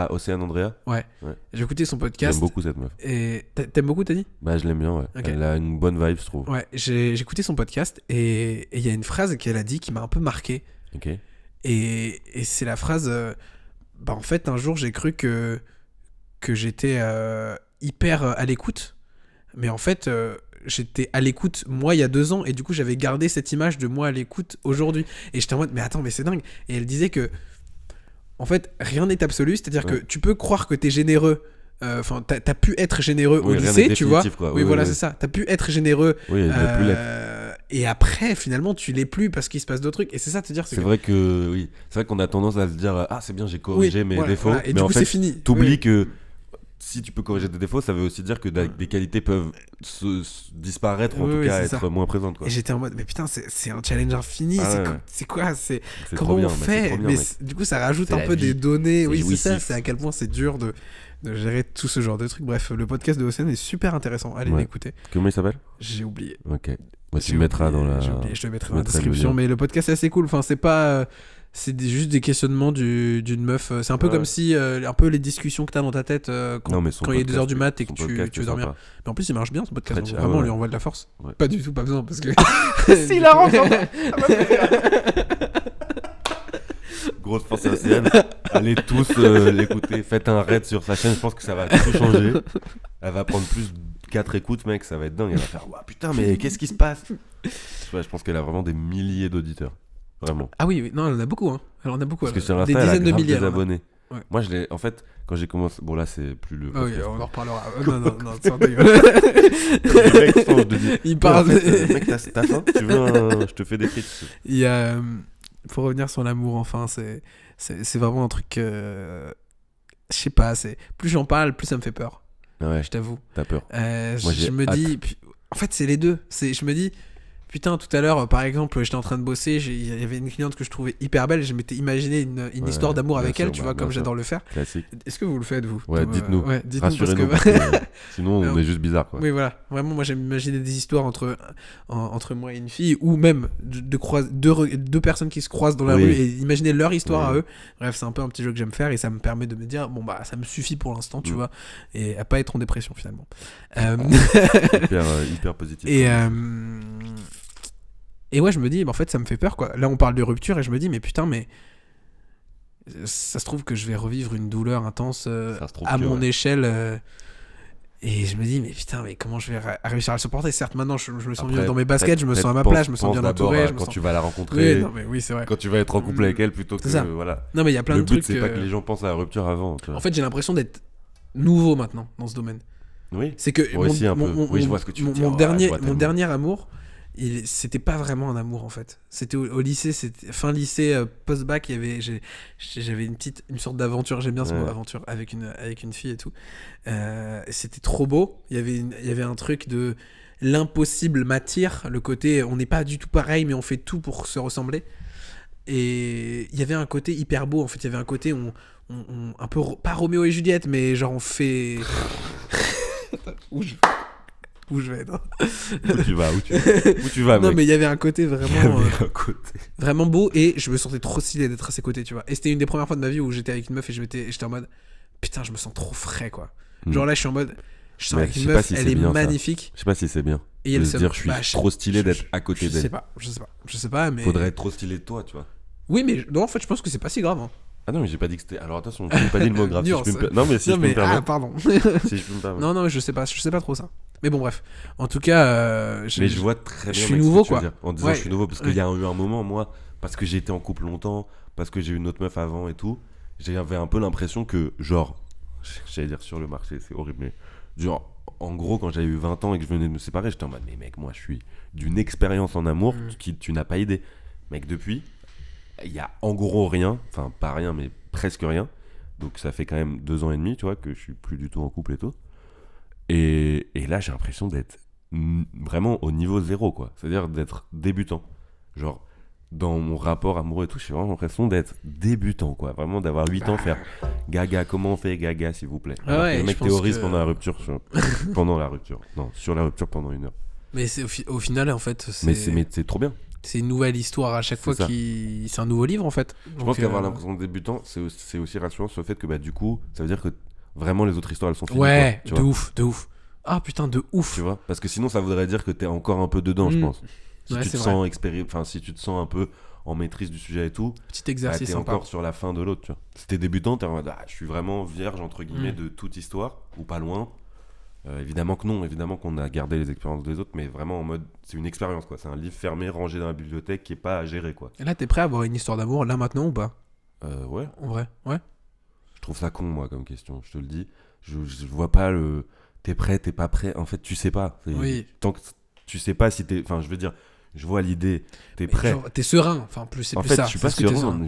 Océane Andrea. Ouais. J'ai écouté son podcast. J'aime beaucoup cette meuf. Et t'aimes beaucoup, t'as dit? Bah, je l'aime bien, ouais. Okay. Elle a une bonne vibe, je trouve. Ouais, j'ai écouté son podcast et il y a une phrase qu'elle a dit qui m'a un peu marqué. Ok. Et c'est la phrase. Bah, en fait, un jour, j'ai cru que j'étais hyper à l'écoute. Mais en fait. J'étais à l'écoute moi il y a 2 ans et du coup j'avais gardé cette image de moi à l'écoute aujourd'hui et j'étais en mode mais attends mais c'est dingue et elle disait que en fait rien n'est absolu, c'est-à-dire que tu peux croire que t'es généreux, enfin t'as pu être généreux au lycée, tu vois, oui, voilà, c'est ça, t'as pu être généreux, et après finalement tu l'es plus parce qu'il se passe d'autres trucs et c'est ça te dire c'est vrai que c'est vrai qu'on a tendance à se dire c'est bien, j'ai corrigé mes défauts, et mais du coup en fait c'est fini, t'oublies que si tu peux corriger des défauts, ça veut aussi dire que des qualités peuvent se disparaître, ou en tout cas être moins présentes, quoi. Et j'étais en mode, mais putain, c'est un challenge infini, c'est quoi, comment bien, on fait, mais du coup ça rajoute un peu des données, c'est ça, c'est à quel point c'est dur de gérer tout ce genre de trucs. Bref, le podcast de Océane est super intéressent, allez l'écouter. Comment il s'appelle? J'ai oublié. Ok, moi tu le mettras dans la... Je le mettrai dans la description, mais le podcast est assez cool, enfin c'est pas... C'est juste des questionnements d'une meuf. C'est un peu comme si un peu les discussions que t'as dans ta tête quand il est 2h du mat et que tu veux dormir. Mais en plus il marche bien ce podcast, donc vraiment on lui envoie de la force. Pas du tout, pas besoin parce que si la rentre. Grosse force à Océane. Allez tous l'écouter, faites un raid sur sa chaîne, je pense que ça va tout changer. Elle va prendre plus de 4 écoutes, mec, ça va être dingue. Elle va faire putain mais qu'est-ce qui se passe? Je pense qu'elle a vraiment des milliers d'auditeurs. Vraiment. Ah oui, non, elle en a beaucoup, hein. Elle en a beaucoup. Parce que sur Insta, des dizaines de milliers d'abonnés. Ouais. Moi, je l'ai. En fait, quand j'ai commencé. Bon, là, c'est plus le. Ah oui, on en reparlera. Non, c'est un dégueulasse. Le mec change de vie. Il parle. En fait, mec, t'as faim? Tu veux je te fais des frites. Il y a. Pour revenir sur l'amour, enfin, c'est vraiment un truc. Je sais pas, plus j'en parle, plus ça me fait peur. Ouais. Je t'avoue. T'as peur. Moi, je me dis. En fait, c'est les deux. Je me dis. Putain, tout à l'heure, par exemple, j'étais en train de bosser, il y avait une cliente que je trouvais hyper belle, je m'étais imaginé une histoire d'amour avec elle, tu vois, comme j'adore le faire. Classique. Est-ce que vous le faites, vous? Ouais, dites-nous. Rassurez-nous, parce que sinon, on est juste bizarre, quoi. Oui, voilà. Vraiment, moi, j'aime imaginer des histoires entre moi et une fille, ou même deux personnes qui se croisent dans la rue et imaginer leur histoire à eux. Bref, c'est un peu un petit jeu que j'aime faire et ça me permet de me dire, bon, bah, ça me suffit pour l'instant, tu vois, et à pas être en dépression, finalement. Hyper positif. Et ouais, je me dis, en fait, ça me fait peur, quoi. Là, on parle de rupture et je me dis, mais putain, mais ça se trouve que je vais revivre une douleur intense à mon échelle. Et je me dis, mais putain, mais comment je vais réussir à le supporter? Certes, maintenant, je me sens bien dans mes baskets, je me sens à ma place, je me sens bien entouré. Quand tu vas la rencontrer, c'est vrai. Quand tu vas être en couple avec elle plutôt que ça. Voilà. Non, mais il y a plein de trucs. Le but, c'est pas que les gens pensent à la rupture avant. Tu vois. En fait, j'ai l'impression d'être nouveau maintenant dans ce domaine. Oui. C'est que je vois ce que tu veux dire. Mon dernier amour. C'était pas vraiment un amour en fait. C'était au lycée, c'était fin lycée, post-bac, j'avais une sorte d'aventure, j'aime bien ce mot aventure, avec une fille et tout. C'était trop beau. Il y avait un truc de l'impossible m'attire, le côté on n'est pas du tout pareil mais on fait tout pour se ressembler. Et il y avait un côté hyper beau en fait, il y avait un côté on un peu pas Roméo et Juliette mais genre on fait où je vais être. Où tu vas non mec. mais il y avait un côté vraiment beau et je me sentais trop stylé d'être à ses côtés, tu vois. Et c'était une des premières fois de ma vie où j'étais avec une meuf et j'étais en mode putain, je me sens trop frais, quoi. Genre là je suis en mode je sens avec une meuf, elle est magnifique. Je sais pas si c'est bien. Et de se dire je suis trop stylé d'être à côté d'elle. Je sais pas mais faudrait être trop stylé de toi, tu vois. Oui mais non, en fait je pense que c'est pas si grave, hein. Ah non, mais j'ai pas dit que c'était. Alors attention, j'ai pas dit le mot grave. Non, mais si je peux me permettre. Ah, pardon. Si je peux me permettre. Non, mais je sais pas trop ça. Mais bon, bref. En tout cas, mais je vois très bien. Je suis nouveau, quoi. En disant je suis nouveau, parce qu'il y a eu un moment, moi, parce que j'ai été en couple longtemps, parce que j'ai eu une autre meuf avant et tout, j'avais un peu l'impression que, genre, j'allais dire sur le marché, c'est horrible, mais genre, en gros, quand j'avais eu 20 ans et que je venais de me séparer, j'étais en mode, mais mec, moi, je suis d'une expérience en amour qui tu n'as pas idée. Mec, depuis. il y a en gros rien, enfin pas rien, mais presque rien. Donc ça fait quand même 2 ans et demi, tu vois, que je suis plus du tout en couple et tout. Et là, j'ai l'impression d'être vraiment au niveau 0, quoi. C'est-à-dire d'être débutant. Genre, dans mon rapport amoureux et tout, j'ai vraiment l'impression d'être débutant, quoi. Vraiment d'avoir 8 ans, faire Gaga, comment on fait Gaga, s'il vous plaît. Alors que le mec théorise pendant la rupture. Pendant la rupture. Non, sur la rupture pendant 1 heure. Mais c'est au final, en fait, mais c'est trop bien. C'est une nouvelle histoire à chaque fois c'est un nouveau livre, en fait. Je pense qu'avoir l'impression de débutant, c'est aussi rassurant sur le fait que, bah, du coup, ça veut dire que vraiment les autres histoires, elles sont finies. Ouais, quoi, de ouf. Ah putain, de ouf. Tu vois, parce que sinon, ça voudrait dire que t'es encore un peu dedans, je pense. Si tu te sens si tu te sens un peu en maîtrise du sujet et tout, petit exercice, t'es encore sur la fin de l'autre, tu vois. Si t'es débutant, t'es en mode, je suis vraiment vierge entre guillemets de toute histoire, ou pas loin. Évidemment que non, évidemment qu'on a gardé les expériences des autres, mais vraiment en mode, c'est une expérience, quoi. C'est un livre fermé, rangé dans la bibliothèque, qui est pas à gérer, quoi. Et là, t'es prêt à avoir une histoire d'amour, là, maintenant, ou pas? Ouais. En vrai, ouais. Je trouve ça con, moi, comme question, je te le dis. Je vois pas le... T'es prêt, t'es pas prêt. En fait, tu sais pas. Oui. Tant que tu sais pas si t'es... Enfin, je veux dire, je vois l'idée, t'es prêt. Genre, t'es serein, enfin, plus c'est en plus fait, ça. Je suis pas serein.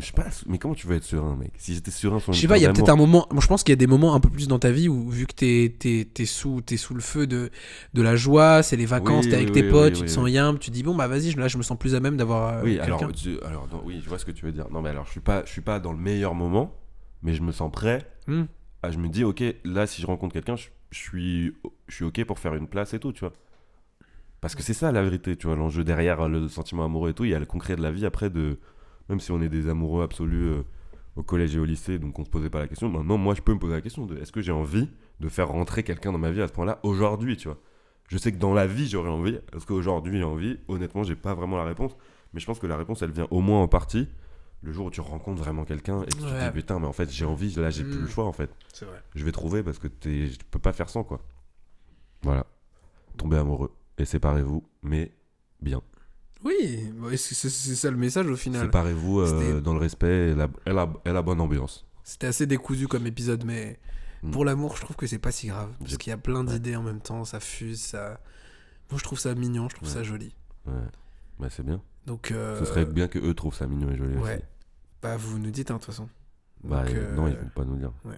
Mais comment tu veux être serein, mec? Si j'étais serein sur une... Je sais pas, il y a peut-être un moment... Moi, je pense qu'il y a des moments un peu plus dans ta vie où, vu que t'es sous le feu de la joie, c'est les vacances, t'es avec tes potes, tu te sens yambe, tu dis, bon, bah vas-y, là, je me sens plus à même d'avoir quelqu'un. Alors, oui, je vois ce que tu veux dire. Non, mais alors, je suis pas dans le meilleur moment, mais je me sens prêt. Je me dis, ok, là, si je rencontre quelqu'un, je suis ok pour faire une place et tout, tu vois. Parce que c'est ça la vérité, tu vois, l'enjeu derrière le sentiment amoureux et tout, il y a le concret de la vie après, même si on est des amoureux absolus au collège et au lycée, donc on se posait pas la question, maintenant moi je peux me poser la question de est-ce que j'ai envie de faire rentrer quelqu'un dans ma vie à ce point-là aujourd'hui, tu vois. Je sais que dans la vie j'aurais envie, est-ce qu'aujourd'hui j'ai envie? Honnêtement, j'ai pas vraiment la réponse, mais je pense que la réponse elle vient au moins en partie le jour où tu rencontres vraiment quelqu'un et que tu te dis putain, mais en fait j'ai envie, là j'ai plus le choix en fait. C'est vrai. Je vais trouver parce que je peux pas faire sans, quoi. Voilà. Tomber amoureux. Et séparez-vous, mais bien. Oui, c'est ça le message au final. Séparez-vous dans le respect et la bonne ambiance. C'était assez décousu comme épisode, mais pour l'amour, je trouve que c'est pas si grave. Parce qu'il y a plein d'idées en même temps, ça fuse, ça... Moi, je trouve ça mignon, je trouve ça joli. Ouais, bah c'est bien. Donc, ce serait bien que eux trouvent ça mignon et joli aussi. Bah, vous nous dites, de toute façon. Bah, donc, non, ils vont pas nous dire. Ouais.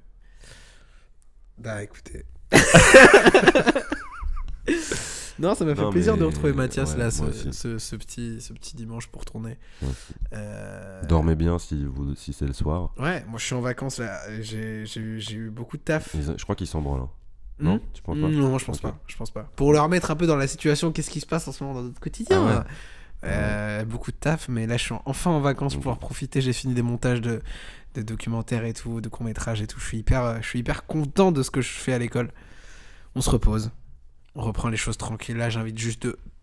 Bah, écoutez... Non, ça m'a fait plaisir de retrouver Mathias là, ce petit dimanche pour tourner. Dormez bien si c'est le soir. Ouais, moi je suis en vacances là, j'ai eu beaucoup de taf. Je crois qu'ils s'en branlent. Non, tu penses pas? Non, je pense pas. Pour leur mettre un peu dans la situation, qu'est-ce qui se passe en ce moment dans notre quotidien. Beaucoup de taf, mais là je suis enfin en vacances pour pouvoir profiter. J'ai fini des montages de documentaires et tout, de courts-métrages et tout. Je suis hyper content de ce que je fais à l'école. On se repose. On reprend les choses tranquilles. Là,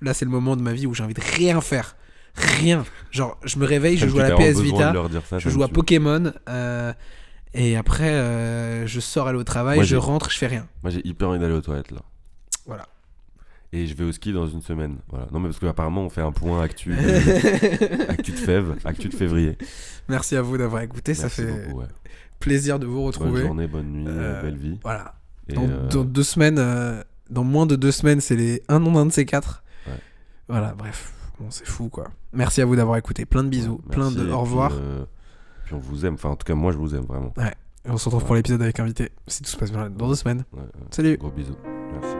là, c'est le moment de ma vie où j'ai envie de rien faire. Rien. Genre, je me réveille, je joue à la PS Vita, je joue à Pokémon, et après, je sors aller au travail, je rentre, je fais rien. Moi, j'ai hyper envie d'aller aux toilettes, là. Voilà. Et je vais au ski dans une semaine. Voilà. Non, mais parce qu'apparemment, on fait un point actu de février. Merci à vous d'avoir écouté. Merci ça fait beaucoup, plaisir de vous retrouver. Bonne journée, bonne nuit, belle vie. Voilà. Dans 2 semaines... Dans moins de 2 semaines, c'est les 1 an d'un de ces 4. Ouais. Voilà, bref. Bon, c'est fou, quoi. Merci à vous d'avoir écouté. Plein de bisous. Plein de au revoir. Puis on vous aime. Enfin, en tout cas, moi, je vous aime vraiment. Ouais. Et on se retrouve pour l'épisode avec invité. Si tout se passe bien dans 2 semaines. Salut. Gros bisous. Merci.